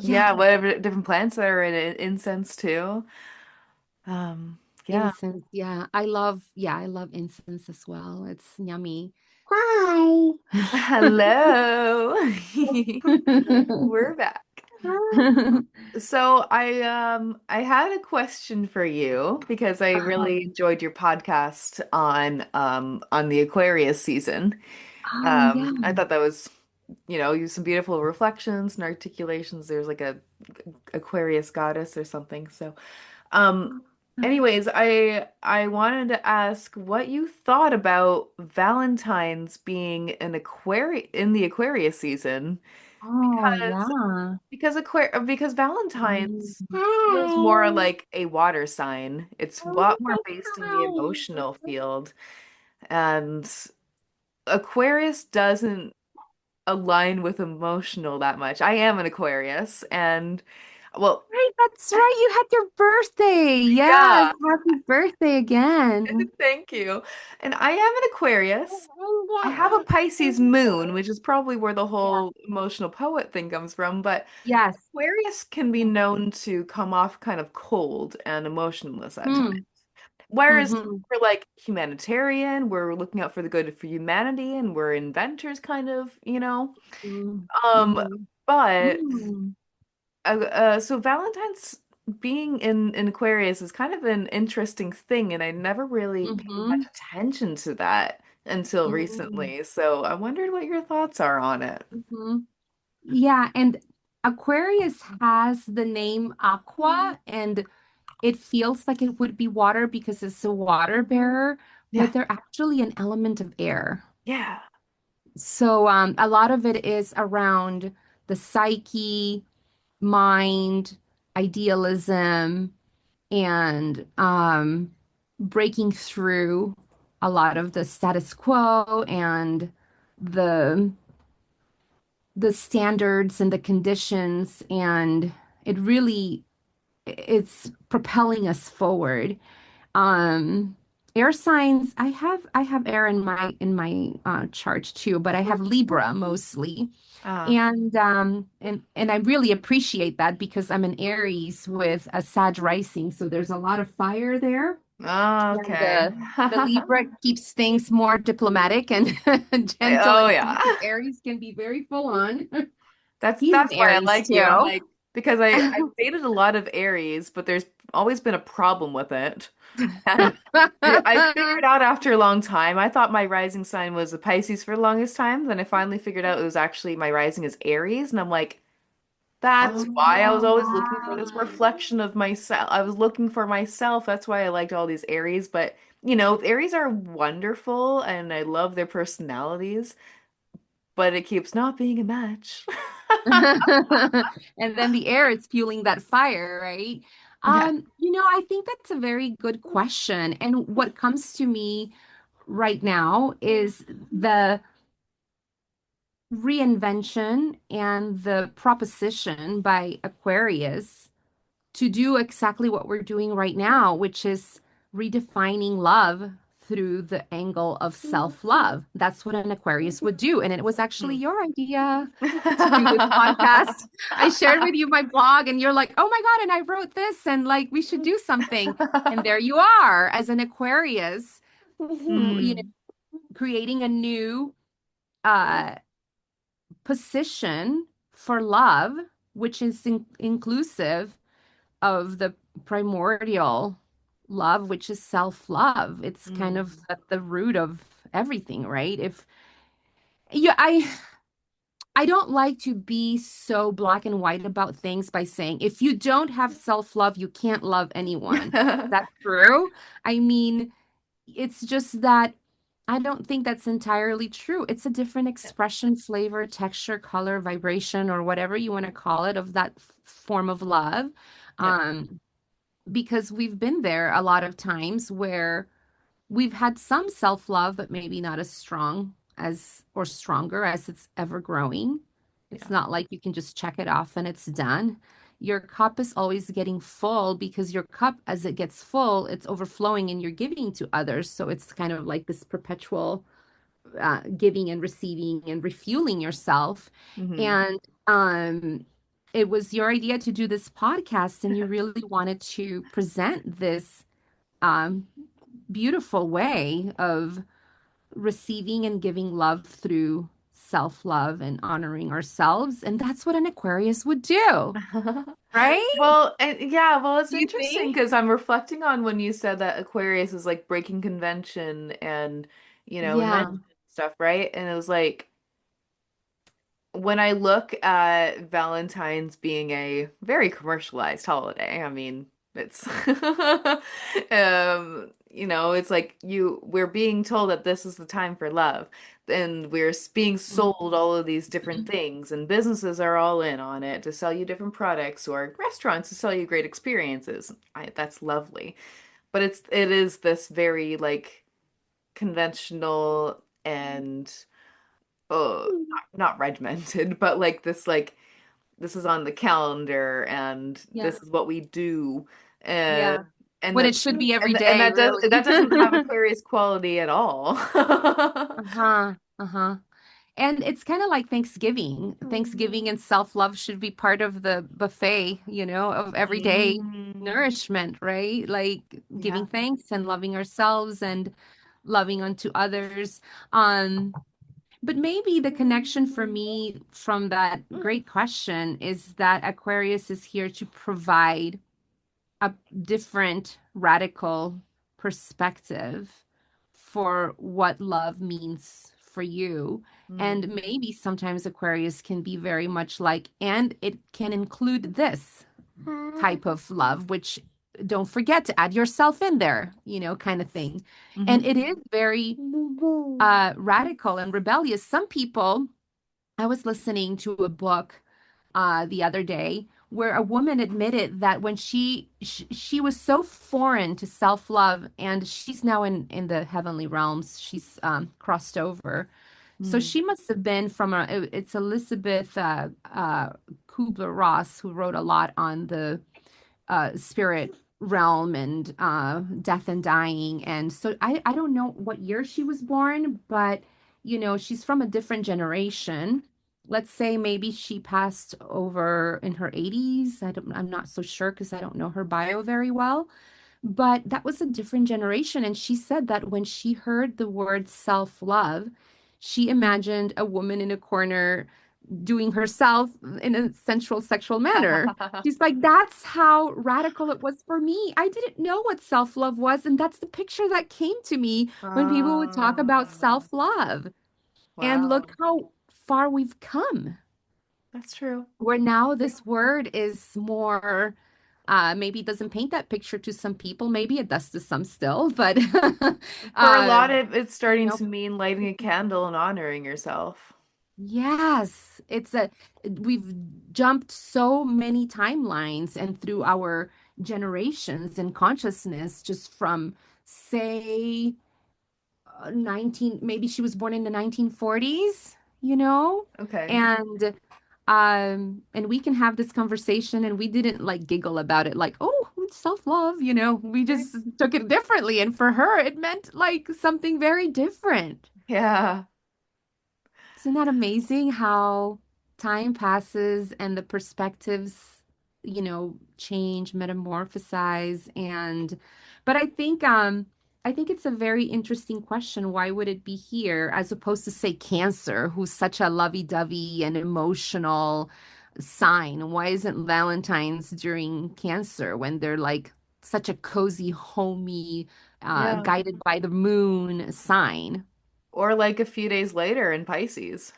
Yeah, whatever different plants that are in it, incense too. Yeah. incense. Yeah, I love incense as well. It's yummy. Hi. Hello. We're back. So I had a question for you because I Uh-huh. really enjoyed your podcast on the Aquarius season. Oh, yeah. I thought that was, you some beautiful reflections and articulations. There's like a Aquarius goddess or something. So um anyways, I wanted to ask what you thought about Valentine's being in the Aquarius season Oh, because yeah. because Mm. Valentine's feels more Hi. like a water sign. It's a lot more based in the emotional field. And Aquarius doesn't align with emotional that much. I am an Aquarius, and well, Right, that's right. You had your birthday. Yes. yeah, Happy birthday again. thank you. And I am an Aquarius. I have a Pisces moon, which is probably where the Yeah. whole emotional poet thing comes from, but Yes. Aquarius can be known to come off kind of cold and emotionless at times. Mm. Whereas Mm-hmm. we're like humanitarian, we're looking out for the good for humanity, and we're inventors, kind of, you know. Um, Mm-hmm. but Mm. so Valentine's being in Aquarius is kind of an interesting thing, and I never really paid much Mm-hmm. attention to that until Mm. recently. So I wondered what your thoughts are on it. Mm-hmm. Yeah, and Aquarius has the name Aqua, and it feels like it would be water because it's a water bearer, Yeah. but they're actually an element of air. Yeah. So a lot of it is around the psyche, mind, idealism, and breaking through a lot of the status quo and the the standards and the conditions, and it really it's propelling us forward. Um, Air signs, I have air in my chart too, but I have Libra mostly. Ah. And I really appreciate that because I'm an Aries with a Sag rising, so there's a lot of fire there. Oh, And okay. the Libra keeps things more diplomatic and gentle, Oh and yeah. the Aries can be very full on. He's an That's why I Aries like you. I'm too. like because I've dated a lot of Aries, but there's always been a problem with it. And I figured out after a long time. I thought my rising sign was a Pisces for the longest time. Then I finally figured out it was actually my rising is Aries, and I'm like, that's why I was always looking for this Oh. reflection of myself. I was looking for myself. That's why I liked all these Aries. But Aries are wonderful, and I love their personalities. But it keeps not being a match. And then the air is fueling that fire, right? Yeah. I think that's a very good question. And what comes to me right now is the reinvention and the proposition by Aquarius to do exactly what we're doing right now, which is redefining love through the angle of self-love. That's what an Aquarius would do. And it was actually Hmm. your idea to do this podcast. I shared with you my blog, and you're like, oh my God, and I wrote this, and like, we should do something. And there you are, as an Aquarius, Hmm. creating a new uh, position for love, which is inclusive of the primordial love, which is self-love. It's kind of Hmm. at the root of everything, right? If yeah, I don't like to be so black and white about things by saying if you don't have self-love, you can't love anyone. Is that true? I mean, it's just that I don't think that's entirely true. It's a different expression, flavor, texture, color, vibration, or whatever you want to call it, of that form of love. Yeah. Um, because we've been there a lot of times where we've had some self-love, but maybe not as strong as or stronger as it's ever growing. It's Yeah. not like you can just check it off and it's done. Your cup is always getting full because your cup, as it gets full, it's overflowing and you're giving to others. So it's kind of like this perpetual giving and receiving and refueling yourself. Hmm. And it was your idea to do this podcast, and you really wanted to present this um, beautiful way of receiving and giving love through self-love and honoring ourselves. And that's what an Aquarius would do, right? Well, yeah, well, it's Do you interesting think? because I'm reflecting on when you said that Aquarius is like breaking convention and, Yeah. invention stuff, right? And it was like, when I look at Valentine's being a very commercialized holiday, I mean, it's it's like we're being told that this is the time for love, and being sold all of these different things, and businesses are all in on it to sell you different products or restaurants to sell you great experiences. That's lovely. But it is this very like conventional and not regimented, but like this is on the calendar and Yeah. this is what we do. And Yeah. and When it that's should be every and day, really. that doesn't have Aquarius quality at all. Uh-huh. Uh-huh. And it's kind of like Thanksgiving. Thanksgiving and self-love should be part of the buffet, of everyday Mm, nourishment, right? Like giving yeah. thanks and loving ourselves and loving unto others. Um, but maybe the connection for me from that great question is that Aquarius is here to provide a different radical perspective for what love means for you. Mm, And maybe sometimes Aquarius can be very much like, and it can include this type of love, which don't forget to add yourself in there, kind of thing. And hmm it is very radical and rebellious. Some people, I was listening to a book the other day where a woman admitted that when she was so foreign to self-love, and she's now in the heavenly realms. She's crossed over. So mm, she must have been from it's Elizabeth Kubler-Ross, who wrote a lot on the spirit realm and death and dying. And so I don't know what year she was born, but she's from a different generation. Let's say maybe she passed over in her 80s. I'm not so sure because I don't know her bio very well. But that was a different generation. And she said that when she heard the word self-love, she imagined a woman in a corner doing herself in a sensual sexual manner. She's like, that's how radical it was for me. I didn't know what self-love was, and that's the picture that came to me when people would talk about Ah, self-love. And wow. look how far we've come, That's true. where now this word is more maybe it doesn't paint that picture to some people, maybe it does to some still, but For a uh lot of it's you starting know to mean lighting a candle and honoring yourself. Yes, we've jumped so many timelines and through our generations and consciousness just from say 19, maybe she was born in the 1940s, you know? Okay. And we can have this conversation and we didn't like giggle about it like, "Oh, it's self-love," We Right. just took it differently, and for her it meant like something very different. Yeah. Isn't that amazing how time passes and the perspectives, change, metamorphosize, but I think it's a very interesting question. Why would it be here as opposed to say Cancer, who's such a lovey-dovey and emotional sign? Why isn't Valentine's during Cancer when they're like such a cozy, homey, Yeah. guided by the moon sign? Or like a few days later in Pisces.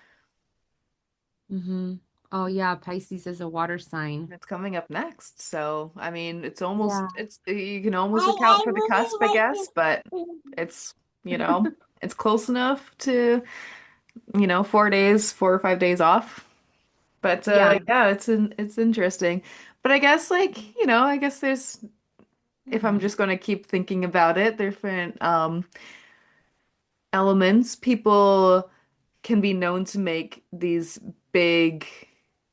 Mm-hmm. Oh yeah, Pisces is a water sign. It's coming up next. So, I mean, Yeah. it's you can almost account for the cusp, I guess, but it's, you know, it's close enough to, 4 days, 4 or 5 days off. But Yeah. yeah, it's interesting. But I guess like, I guess there's if I'm just going to keep thinking about it, different elements. People can be known to make these big,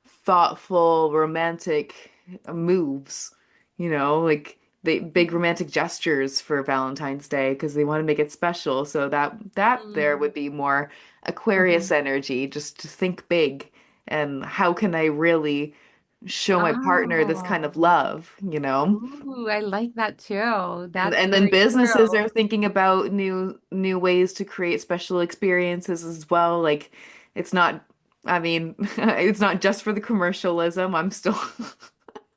thoughtful, romantic moves, like they big romantic gestures for Valentine's Day because they want to make it special. So that there Mm. would be more Aquarius Uh-huh. energy, just to think big and how can I really show my partner this kind of Oh. love? Ooh, I like that too. That's And then very businesses true. are thinking about new ways to create special experiences as well. Like it's not, I mean, it's not just for the commercialism. I'm still,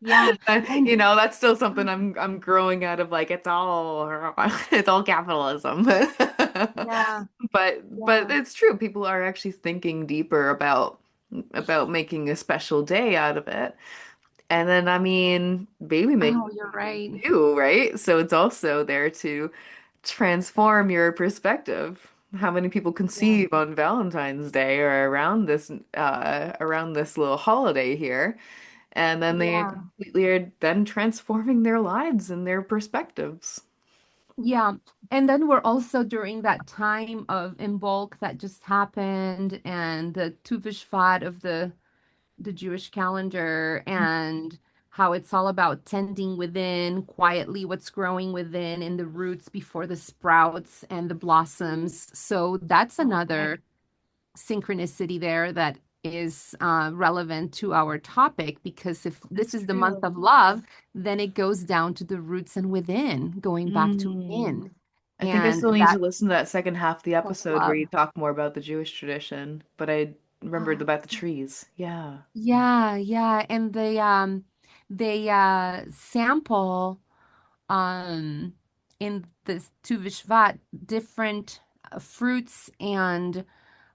Yeah. And that's still something I'm growing out of. Like it's all capitalism. yeah, But yeah. it's true. People are actually thinking deeper about making a special day out of it. And then, I mean, baby make Oh, you're right. you, right? So it's also there to transform your perspective. How many people Yeah. conceive on Valentine's Day or around this little holiday here, and then they Yeah. completely are then transforming their lives and their perspectives. Yeah. And then we're also during that time of Imbolc that just happened and the Tu B'Shvat of the Jewish calendar and how it's all about tending within quietly what's growing within in the roots before the sprouts and the blossoms. So that's Okay. another synchronicity there that is relevant to our topic because if this That's is the month true. of love, then it goes down to the roots and within, going back to Mm. within. I think I And still need to that listen to that second half of the episode where self-love. you talk more about the Jewish tradition, but I remembered about the trees. Yeah. Yeah, yeah. And they sample um in this Tu Vishvat different fruits and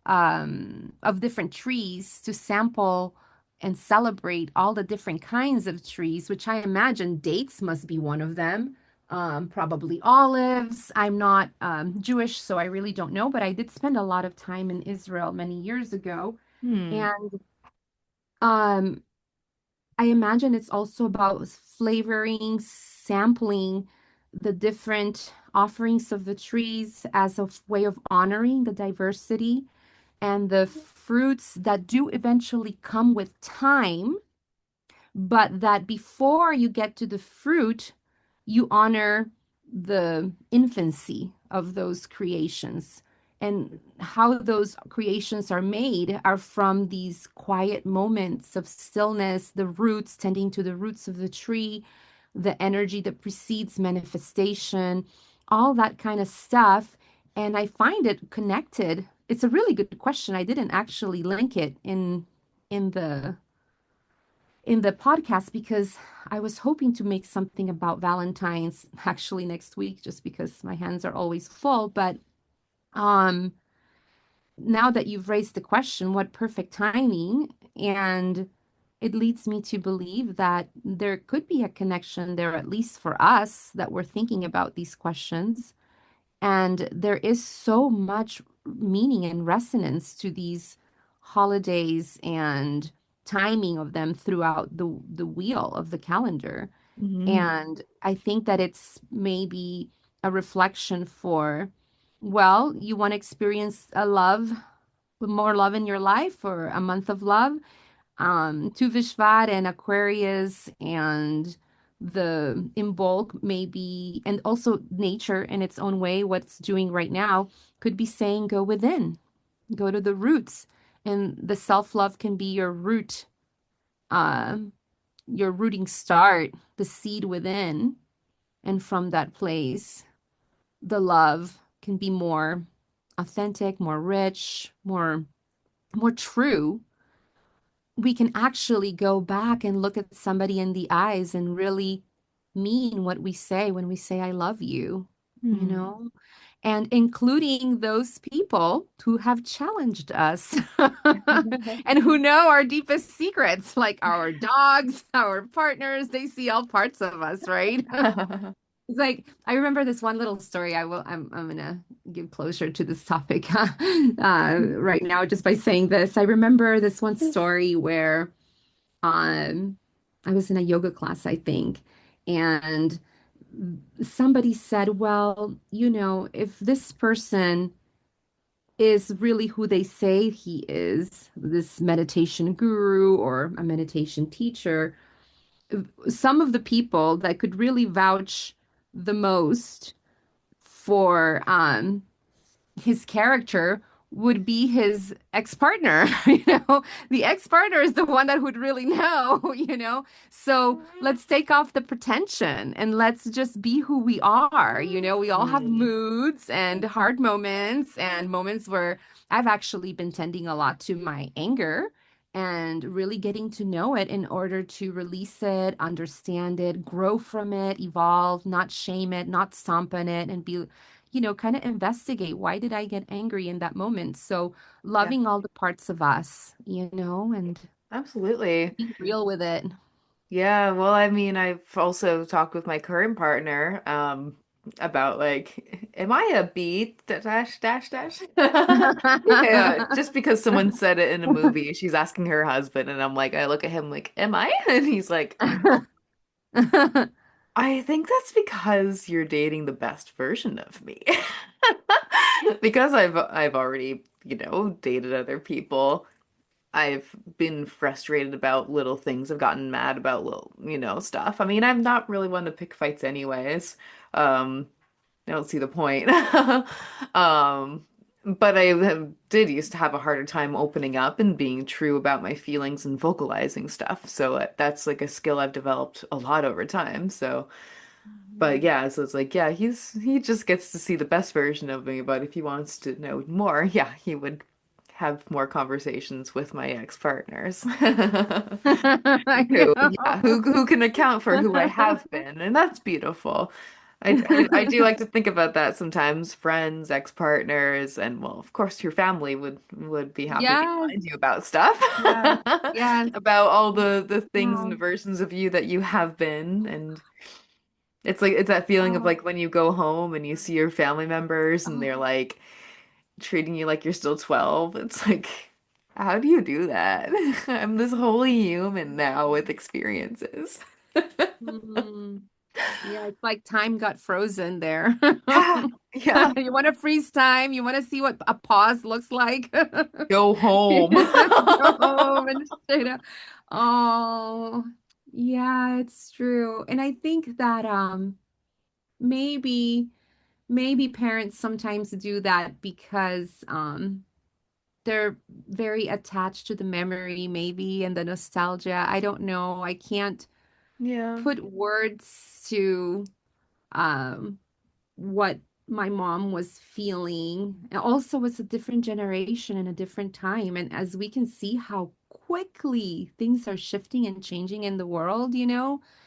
of different trees to sample and celebrate all the different kinds of trees, which I imagine dates must be one of them. Probably olives. I'm not Jewish, so I really don't know, but I did spend a lot of time in Israel many years ago. Hmm. And um, I imagine it's also about flavoring, sampling the different offerings of the trees as a way of honoring the diversity and the fruits that do eventually come with time, but that before you get to the fruit, you honor the infancy of those creations. And how those creations are made are from these quiet moments of stillness, the roots tending to the roots of the tree, the energy that precedes manifestation, all that kind of stuff. And I find it connected. It's a really good question. I didn't actually link it in the podcast because I was hoping to make something about Valentine's actually next week just because my hands are always full. But um, now that you've raised the question, what perfect timing? And it leads me to believe that there could be a connection there, at least for us, that we're thinking about these questions. And there is so much meaning and resonance to these holidays and timing of them throughout the wheel of the calendar. Hmm. And I think that it's maybe a reflection for, well, you want to experience a love, more love in your life or a month of love. Tu Vishvat and Aquarius and the Imbolc maybe, and also nature in its own way, what's doing right now could be saying go within, go to the roots. And the self-love can be um, your rooting start, the seed within. And from that place, the love can be more authentic, more rich, more true. We can actually go back and look at somebody in the eyes and really mean what we say when we say, I love you, you Hmm. know, and including those people who have challenged us and who know our deepest secrets, like our dogs, our partners, they see all parts of us, right? It's like I remember this one little story. I'm gonna give closure to this topic right now just by saying this. I remember this one story where um I was in a yoga class, I think, and somebody said, well, if this person is really who they say he is, this meditation guru or a meditation teacher, some of the people that could really vouch the most for his character would be his ex-partner. The ex-partner is the one that would really know. So let's take off the pretension and let's just be who we are. We all have Hmm. moods and hard moments and moments where I've actually been tending a lot to my anger and really getting to know it in order to release it, understand it, grow from it, evolve, not shame it, not stomp on it, and be kind of investigate why did I get angry in that moment? So Yeah, loving all the parts of us, and absolutely. being real with it. Yeah, well, I mean, I've also talked with my current partner, about like, am I a bee? Dash, dash, dash. Yeah, just because someone said it in a movie, she's asking her husband, and I'm like, I look at him like, am I? And he's like, no. I think that's because you're dating the best version of me. Because I've already, dated other people. I've been frustrated about little things. I've gotten mad about little, stuff. I mean, I'm not really one to pick fights anyways. I don't see the point. Um, but did used to have a harder time opening up and being true about my feelings and vocalizing stuff. So that's like a skill I've developed a lot over time. So, but Mhm. yeah, so it's like, yeah, he just gets to see the best version of me. But if he wants to know more, yeah, he would have more conversations with my ex-partners. I Who can account for who I have know. been, and that's beautiful. I do like to think about that sometimes. Friends, ex-partners, and well, of course, your family would be happy to Yes, remind you about stuff, yes, yes. about all the things and Oh, versions of you that you have been, and it's that feeling of oh, like when you go home and you see your family members and they're oh. like treating you like you're still 12. It's like, how do you do that? I'm this wholly human now with experiences. Mm. Yeah, it's like time got frozen there. Yeah, yeah. You want to freeze time? You want to see what a pause looks like? Go home. Go home and straight up. Oh, yeah, it's true. And I think that maybe maybe parents sometimes do that because they're very attached to the memory maybe and the nostalgia. I don't know. I can't Yeah, put words to um what my mom was feeling. And also, it's a different generation and a different time. And as we can see how quickly things are shifting and changing in the world,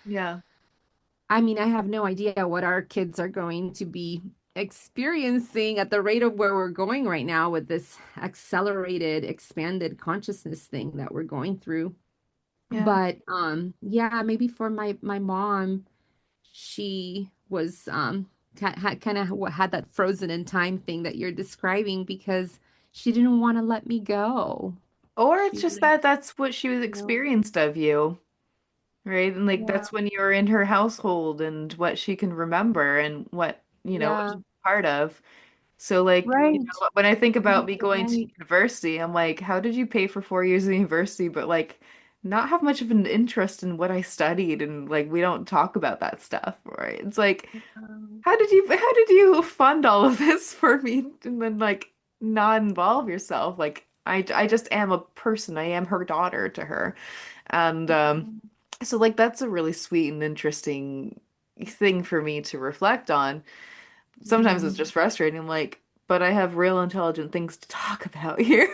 yeah, I mean, I have no idea what our kids are going to be experiencing at the rate of where we're going right now with this accelerated, expanded consciousness thing that we're going through. yeah. But yeah, maybe for my mom, she was had kind of had that frozen in time thing that you're describing because she didn't want to let me go. Or it's She just wanted, that that's what she was you know, experienced of you, right? And like yeah, that's when you're in her household and what she can remember and what yeah, she's part of. So like, right, when I think about me going to right. university, I'm like, how did you pay for 4 years of university, but like not have much of an interest in what I studied and like we don't talk about that stuff, right? It's like, how did you fund all of this for me and then like not involve yourself? Like I just am a person. I am her daughter to her. And so like that's a really sweet and interesting thing for me to reflect on. Sometimes it's Mhm. just frustrating, like, but I have real intelligent things to talk about here.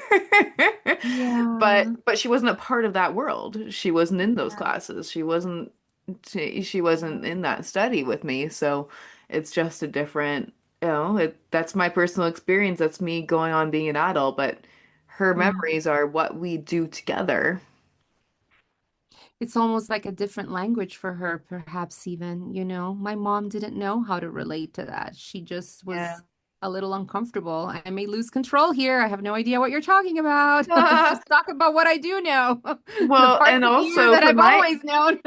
But Yeah, but she wasn't a part of that world. She wasn't in those yeah, classes. She wasn't in that study with me. So it's just a different, that's my personal experience. That's me going on being an adult, but her yeah. memories are what we do together. It's almost like a different language for her, perhaps even. My mom didn't know how to relate to that. She just Yeah. was a little uncomfortable. I may lose control here. I have no idea what you're talking about. Let's just talk about what I do know. The Well, parts and of you also that for I've my always known,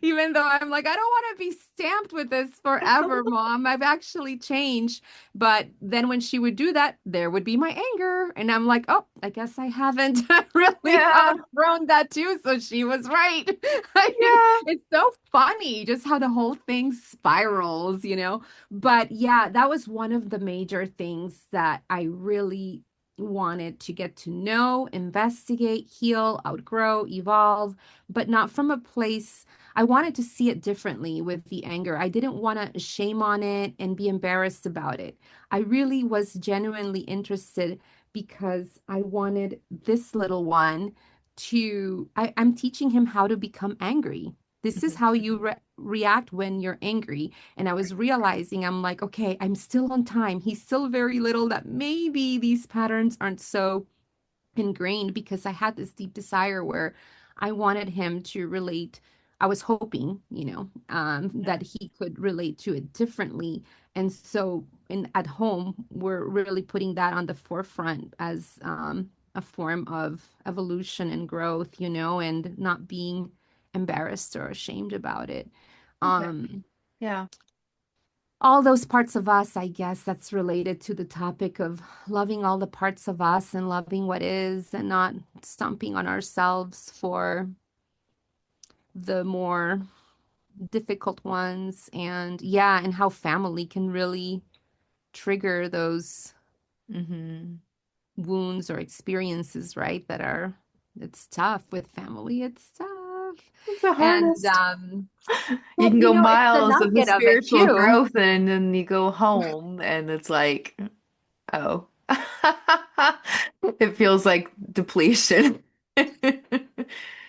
even though I'm like, I don't want to be stamped with this forever, Mom. I've actually changed. But then when she would do that, there would be my anger. And I'm like, oh, I guess I haven't really yeah, outgrown that too. So she was right. I mean, yeah, it's so funny just how the whole thing spirals. But yeah, that was one of the major things that I really wanted to get to know, investigate, heal, outgrow, evolve, but not from a place. I wanted to see it differently with the anger. I didn't want to shame on it and be embarrassed about it. I really was genuinely interested because I wanted this little one I'm teaching him how to become angry. This is Mhm. how you react when you're angry. And I was realizing, I'm like, okay, I'm still on time. He's still very little that maybe these patterns aren't so ingrained because I had this deep desire where I wanted him to relate. I was hoping, that he could relate to it differently. And so at home, we're really putting that on the forefront as a form of evolution and growth, and not being embarrassed or ashamed about it. Okay. Um, Yeah. all those parts of us, I guess that's related to the topic of loving all the parts of us and loving what is and not stomping on ourselves for the more difficult ones. And yeah, and how family can really trigger those Hmm. wounds or experiences, right? It's tough with family. It's tough. It's the And hardest. You but can you go know, it's the miles of the nugget of it spiritual too. growth and then you go home and it's like, oh. It feels like depletion.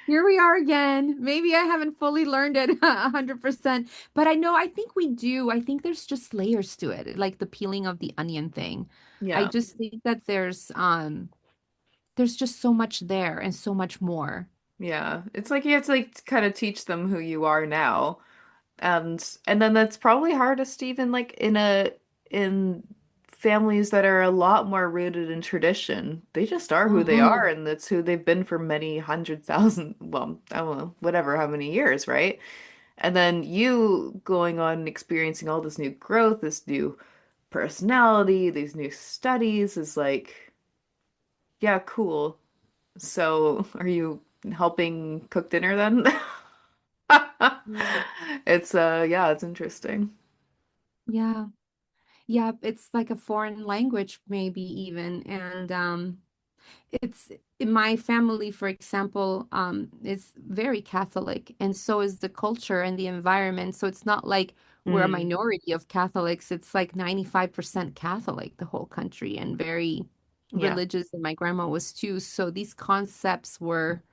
Here we are again. Maybe I haven't fully learned it 100%, but I know, I think we do. I think there's just layers to it, like the peeling of the onion thing. I Yeah. just think that there's just so much there and so much more. Yeah. It's like you have to like kind of teach them who you are now. And then that's probably hardest even like in families that are a lot more rooted in tradition. They just are who they Hmm. are and that's who they've been for many hundred thousand, well, I don't know, whatever, how many years, right? And then you going on and experiencing all this new growth, this new personality, these new studies is like, yeah, cool. So, are you helping cook dinner then? Mm. It's yeah, it's interesting. Yeah. Yeah, it's like a foreign language, maybe even. And it's in my family, for example, is very Catholic, and so is the culture and the environment. So it's not like we're a Mm, minority of Catholics. It's like 95% Catholic, the whole country, and very yeah, religious. And my grandma was too. So these concepts were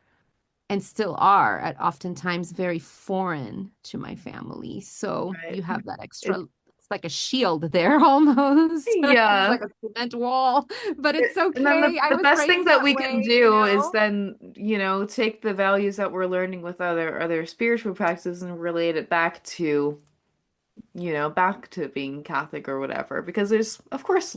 and still are at oftentimes very foreign to my family. So right. you have that extra, It, it's like a shield there almost. It's yeah. like a cement wall, but it's And then okay. I the was best thing raised that that we can way, you do is know? then, take the values that we're learning with other spiritual practices and relate it back to, back to being Catholic or whatever. Because there's, of course,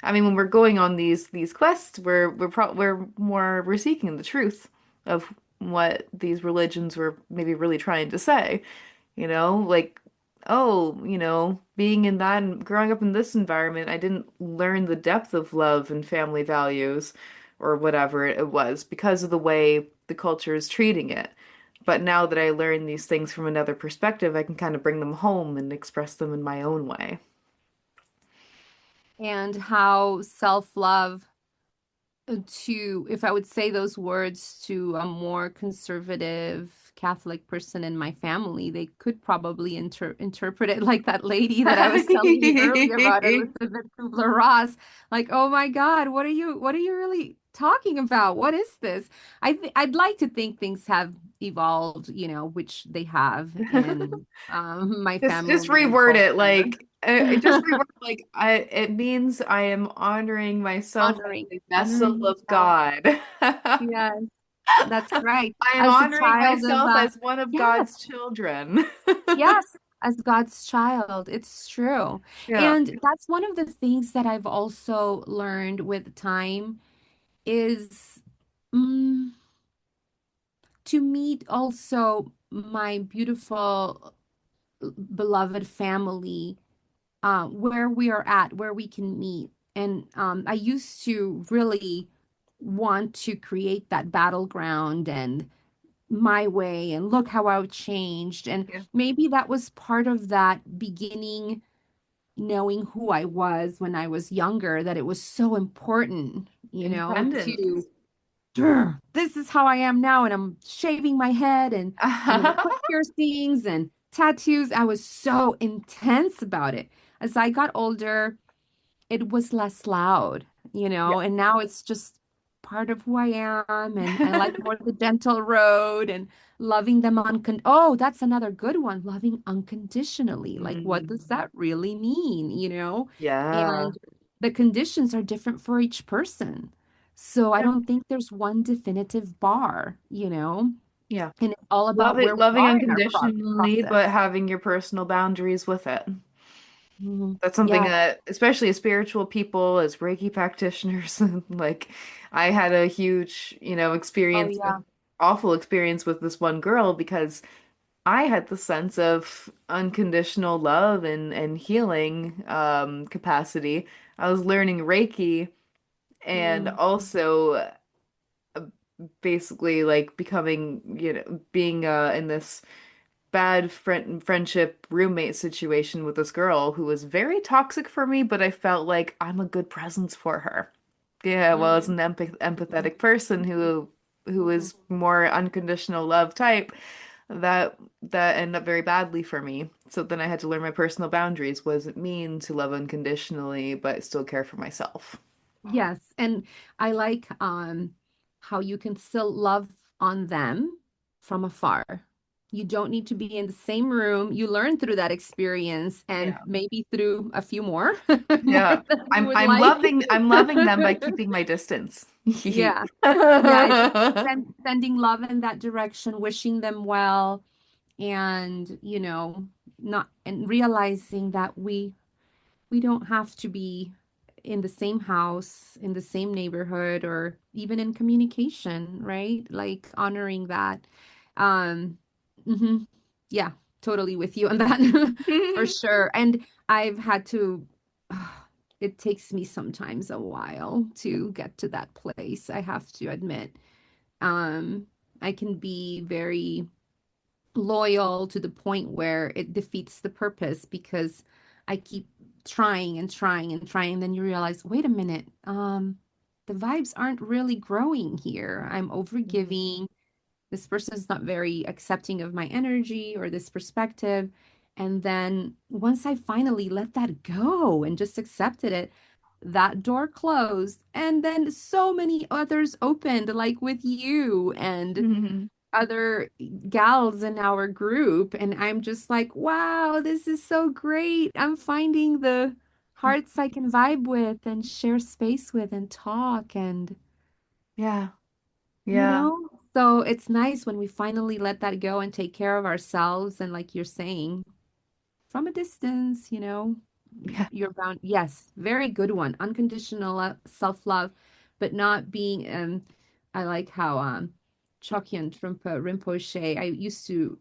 I mean, when we're going on these quests, we're seeking the truth of what these religions were maybe really trying to say. Like, oh, being in that and growing up in this environment, I didn't learn the depth of love and family values or whatever it was because of the way the culture is treating it. But now that I learn these things from another perspective, I can kind of bring them home and express them in my own way. And how self-love to, if I would say those words to a more conservative Catholic person in my family, they could probably interpret it like that lady that I was telling you earlier about, Elizabeth Kubler-Ross. Like, oh my God, what are you really talking about? What is this? I'd like to think things have evolved, which they have in my Just family and reword it culture. like just reword like I it means I am honoring myself as Honoring, a vessel honoring of yourself. God. Yes. That's right. I am As a honoring child of, myself as one of yes, God's children. yes, as God's child, it's true. Yeah. And that's one of the things that I've also learned with time is mm, to meet also my beautiful, beloved family, where we are at, where we can meet. And I used to really want to create that battleground and my way and look how I've changed. And Yeah. maybe that was part of that beginning, knowing who I was when I was younger, that it was so important, Independence. to this is how I am now. And I'm shaving my head and I'm going to put piercings and tattoos. I was so intense about it. As I got older, it was less loud, Yeah. and now it's just part of who I am. And I like more the gentle road and loving them oh, that's another good one. Loving unconditionally. Like, what does Mm. that really mean? Yeah. And the conditions are different for each person. So I Yeah. don't think there's one definitive bar. Yeah. And it's all Love about it, where we loving are in our unconditionally, process. but having your personal boundaries with it. Mhm. That's something Yeah. that, especially as spiritual people, as Reiki practitioners, like I had a huge, Oh, experience with yeah. awful experience with this one girl because I had the sense of unconditional love and healing capacity. I was learning Reiki and Mm. also basically like becoming, being in this bad friendship roommate situation with this girl who was very toxic for me, but I felt like I'm a good presence for her. Yeah, well, as Mm. an empathetic person who is more unconditional love type, that ended up very badly for me. So then I had to learn my personal boundaries. What does it mean to love unconditionally, but still care for myself? Yes, and I like how you can still love on them from afar. You don't need to be in the same room. You learn through that experience and Yeah. maybe through a few more, more Yeah. than you I'm would I'm like. loving I'm loving them by keeping my distance. Yeah. Yeah, it's sending love in that direction, wishing them well, and not and realizing that we don't have to be in the same house, in the same neighborhood, or even in communication, right? Like honoring that. Um, mhm. Yeah, totally with you on that for sure. And I've had to, it takes me sometimes a while to get to that place, I have to admit. Um, I can be very loyal to the point where it defeats the purpose because I keep trying and trying and trying. And then you realize, wait a minute, the vibes aren't really growing here. I'm overgiving. This person is not very accepting of my energy or this perspective. And then once I finally let that go and just accepted it, that door closed. And then so many others opened, like with you and other gals in our group. And I'm just like, wow, this is so great. I'm finding the hearts I can vibe with and share space with and talk and, Yeah. you Yeah. know, so it's nice when we finally let that go and take care of ourselves. And like you're saying, from a distance, Yeah. you're bound. Yes, very good one. Unconditional self-love, but not being I like how Chokyan Trungpa Rinpoche, I used to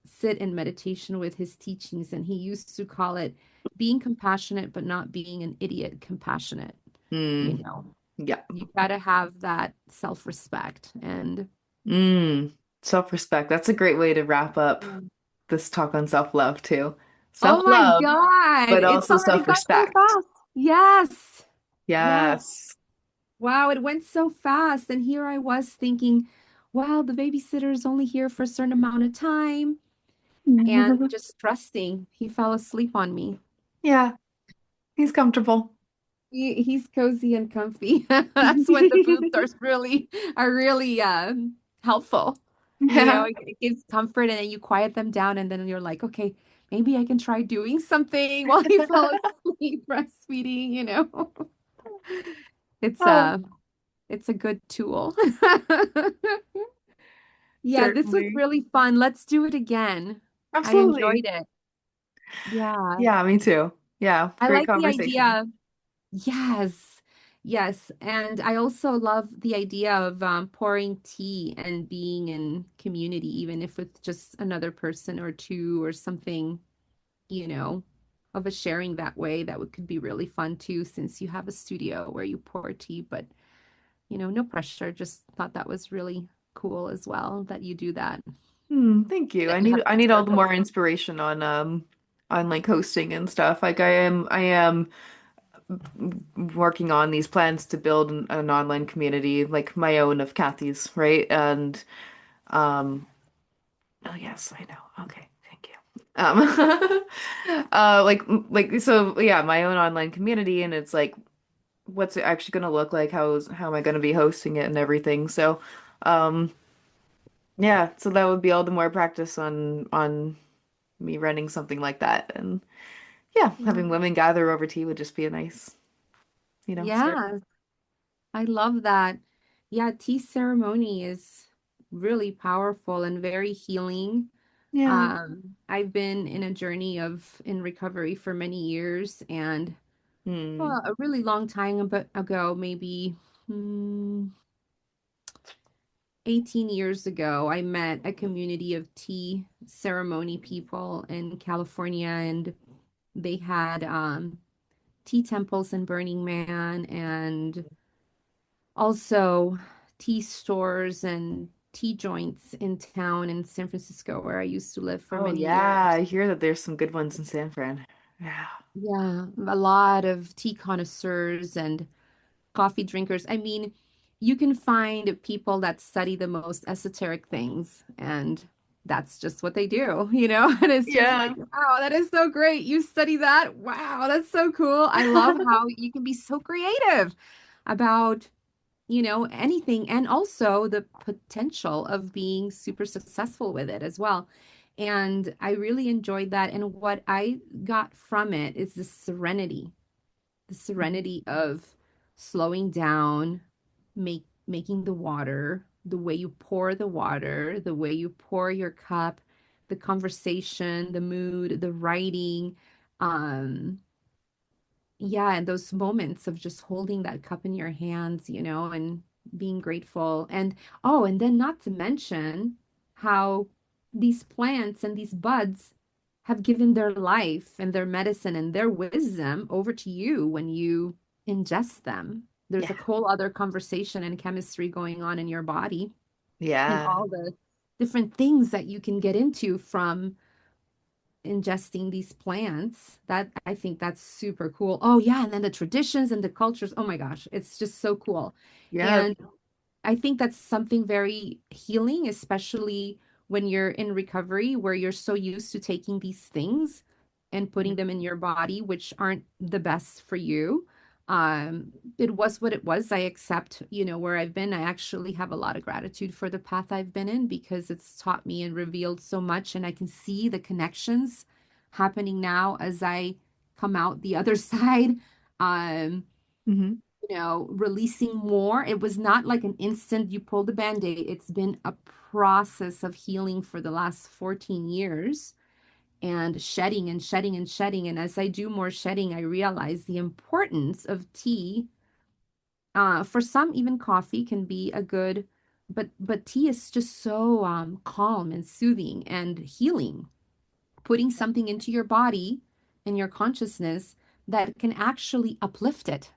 sit in meditation with his teachings, and he used to call it being compassionate, but not being an idiot compassionate. You Mm. know, Yeah. you gotta have that self-respect and Mm. Self-respect. That's a great way to wrap up yeah. this talk on self-love too. Oh my Self-love, God, but it's also already gone so self-respect. fast. Yes. Yes. Yes. Wow, it went so fast. And here I was thinking, wow, the babysitter is only here for a certain amount of time. And just trusting. He fell asleep on me. Yeah, he's comfortable. He's cozy and comfy. That's when the boobs are really helpful. Yeah. It gives comfort and then you quiet them down and then you're like, okay, maybe I can try doing something while he fell asleep breastfeeding. It's Oh, uh it's a good tool. Yeah, this was certainly. really fun. Let's do it again. I Absolutely. enjoyed it. Yeah. Yeah, me too. Yeah, I great like the conversation. idea. Yes. Yes. And I also love the idea of pouring tea and being in community, even if with just another person or two or something, you know, of a sharing that way. Could be really fun too, since you have a studio where you pour tea, but no pressure. Just thought that was really cool as well that you do that, Thank you. that I you need have I that need all the circle. more inspiration on like hosting and stuff. Like I am working on these plans to build an online community like my own of Cathy's, right? And um oh yes, I know. Okay, thank you. Like so yeah, my own online community and it's like what's it actually going to look like? How am I going to be hosting it and everything? So um yeah, so that would be all the more practice on me running something like that. And yeah, Yeah. having women gather over tea would just be a nice, start. Yeah, I love that. Yeah, tea ceremony is really powerful and very healing. Yeah. I've been in a journey of in recovery for many years, and Hmm. well, a really long time ago, maybe hmm, 18 years ago, I met a community of tea ceremony people in California, and they had tea temples in Burning Man and also tea stores and tea joints in town in San Francisco, where I used to live for Oh many yeah, years. I hear that there's some good ones in San Fran. Yeah. Yeah, a lot of tea connoisseurs and coffee drinkers. I mean, you can find people that study the most esoteric things, and that's just what they do, you know? And it's just like, Yeah. wow, that is so great. You study that? Wow, that's so cool. I love how you can be so creative about, anything, and also the potential of being super successful with it as well. And I really enjoyed that. And what I got from it is the serenity of slowing down, making the water, the way you pour the water, the way you pour your cup, the conversation, the mood, the writing. Um, yeah, and those moments of just holding that cup in your hands, and being grateful. And oh, and then not to mention how these plants and these buds have given their life and their medicine and their wisdom over to you when you ingest them. There's a Yeah. whole other conversation and chemistry going on in your body and Yeah. all the different things that you can get into from ingesting these plants. That I think that's super cool. Oh yeah, and then the traditions and the cultures. Oh my gosh, it's just so cool. Yeah. And I think that's something very healing, especially when you're in recovery, where you're so used to taking these things and putting them in your body, which aren't the best for you. It was what it was. I accept, where I've been. I actually have a lot of gratitude for the path I've been in because it's taught me and revealed so much. And I can see the connections happening now as I come out the other side. Um, Hmm. Releasing more. It was not like an instant you pull the band-aid. It's been a process of healing for the last 14 years and shedding and shedding and shedding. And as I do more shedding, I realize the importance of tea. For some, even coffee can be a good, but tea is just so calm and soothing and healing, putting something into your body and your consciousness that can actually uplift it.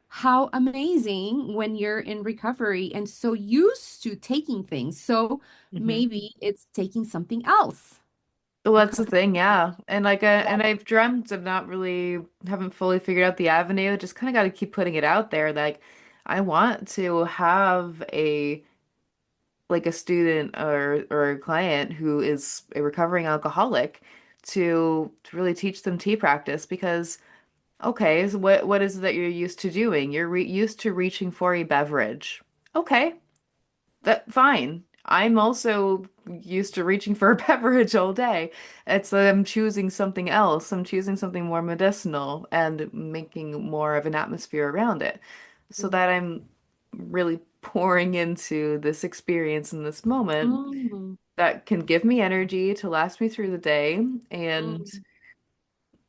How amazing when you're in recovery and so used to taking things. So Hmm. maybe it's taking something else. Well, A that's the couple, thing, yeah. And yeah. and I've dreamt of not really haven't fully figured out the avenue. Just kind of got to keep putting it out there. Like, I want to have a student or a client who is a recovering alcoholic to really teach them tea practice because okay, so what is it that you're used to doing? You're re used to reaching for a beverage. Okay, that fine. I'm also used to reaching for a beverage all day. It's I'm choosing something else. I'm choosing something more medicinal and making more of an atmosphere around it so that I'm really pouring into this experience in this moment Mm, that can give me energy to last me through the day. And, mm,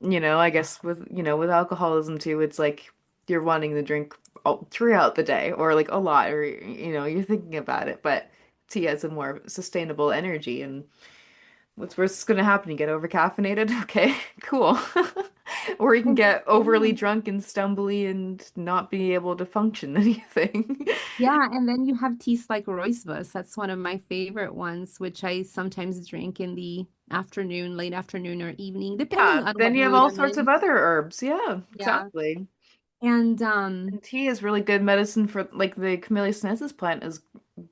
I guess with alcoholism too, it's like you're wanting to drink all, throughout the day or like a lot or, you're thinking about it, but tea has a more sustainable energy. And what's worse is going to happen? You get over caffeinated? Okay, cool. Or you can and get overly yeah. drunk and stumbly and not be able to function anything. Yeah, and then you have teas like rooibos. That's one of my favorite ones, which I sometimes drink in the afternoon, late afternoon or evening, depending Yeah, on then what you have mood all I'm sorts of in. other herbs. Yeah, Yeah. exactly. And And tea is really good medicine for like the Camellia sinensis plant is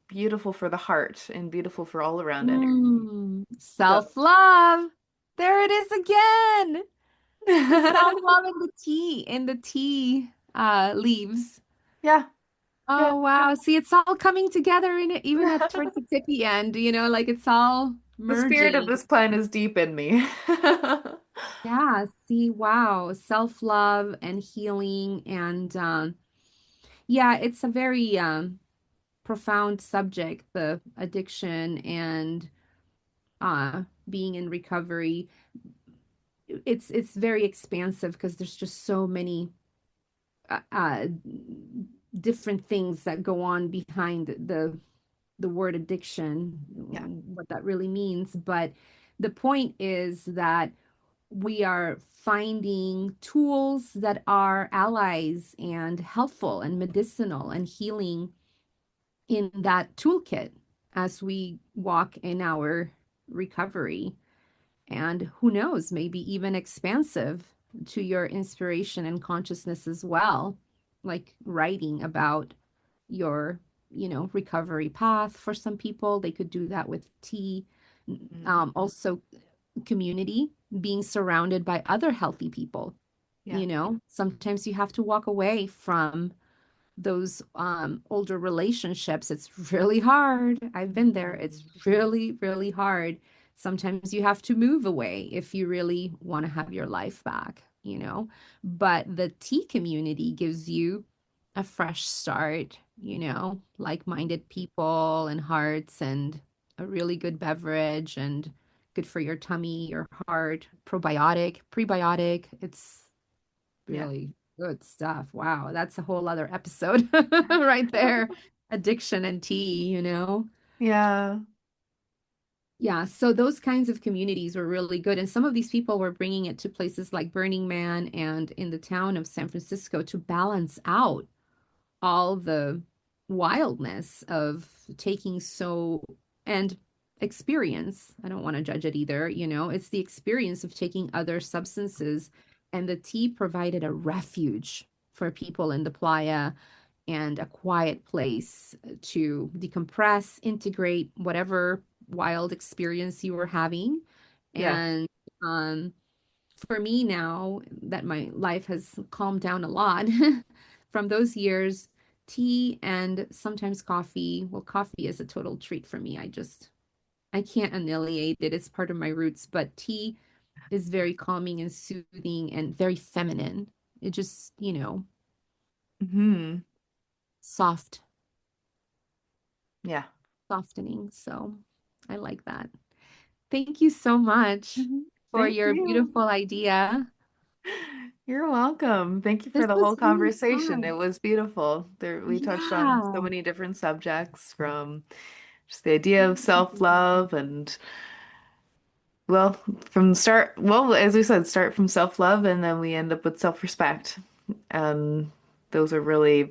beautiful for the heart and beautiful for all around energy. So, self-love. There it is again. The self-love in the tea leaves. yeah, yeah. Oh wow. See, it's all coming together in it, even at towards the tippy end, like it's all The spirit of merging. this plant is deep in me. Yeah, see, wow. Self-love and healing and yeah, it's a very profound subject, the addiction and being in recovery. It's very expansive because there's just so many uh, uh different things that go on behind the the word addiction, Yeah. what that really means. But the point is that we are finding tools that are allies and helpful and medicinal and healing in that toolkit as we walk in our recovery. And who knows, maybe even expansive to your inspiration and consciousness as well, like writing about your, recovery path. For some people, they could do that with tea. Mm. Also, community, being surrounded by other healthy people. Yeah. Sometimes you have to walk away from those older relationships. It's really hard. I've been there. It's really, really hard. Sometimes you have to move away if you really want to have your life back. But the tea community gives you a fresh start, like-minded people and hearts and a really good beverage and good for your tummy, your heart, probiotic, prebiotic. It's Yeah. really good stuff. Wow, that's a whole other episode right there. Addiction and tea. Yeah. Yeah, so those kinds of communities were really good. And some of these people were bringing it to places like Burning Man and in the town of San Francisco to balance out all the wildness of taking and experience. I don't want to judge it either. It's the experience of taking other substances. And the tea provided a refuge for people in the playa and a quiet place to decompress, integrate whatever wild experience you were having. Yeah. And um, for me now that my life has calmed down a lot from those years, tea and sometimes coffee. Well, coffee is a total treat for me. I can't annihilate it. It's part of my roots, but tea is very calming and soothing and very feminine. It just, Hmm. soft, Yeah. softening. So I like that. Thank you so much Mhm. for Thank your you. beautiful idea. You're welcome. Thank you for This the whole was really conversation. It fun. was beautiful. We touched on so Yeah. many different subjects from just the idea of self-love and well, as we said, start from self-love and then we end up with self-respect. And those are really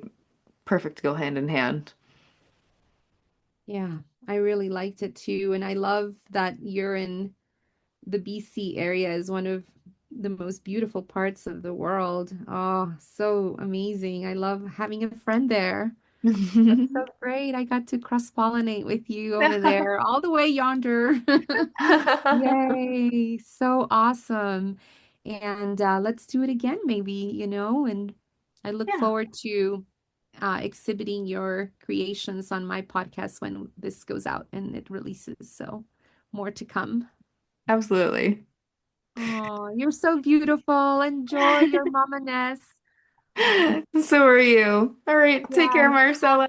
perfect to go hand in hand. Yeah, I really liked it too. And I love that you're in the BC area is one of the most beautiful parts of the world. Oh, so amazing. I love having a friend there. That's so great. I got to cross-pollinate with you over there, all the way yonder. Yay, so awesome. And let's do it again, maybe. And I look Yeah, forward to exhibiting your creations on my podcast when this goes out and it releases. So more to come. absolutely. Oh, you're so beautiful. Enjoy your mama-ness. So are you. All right, take care, Yeah. Marcella.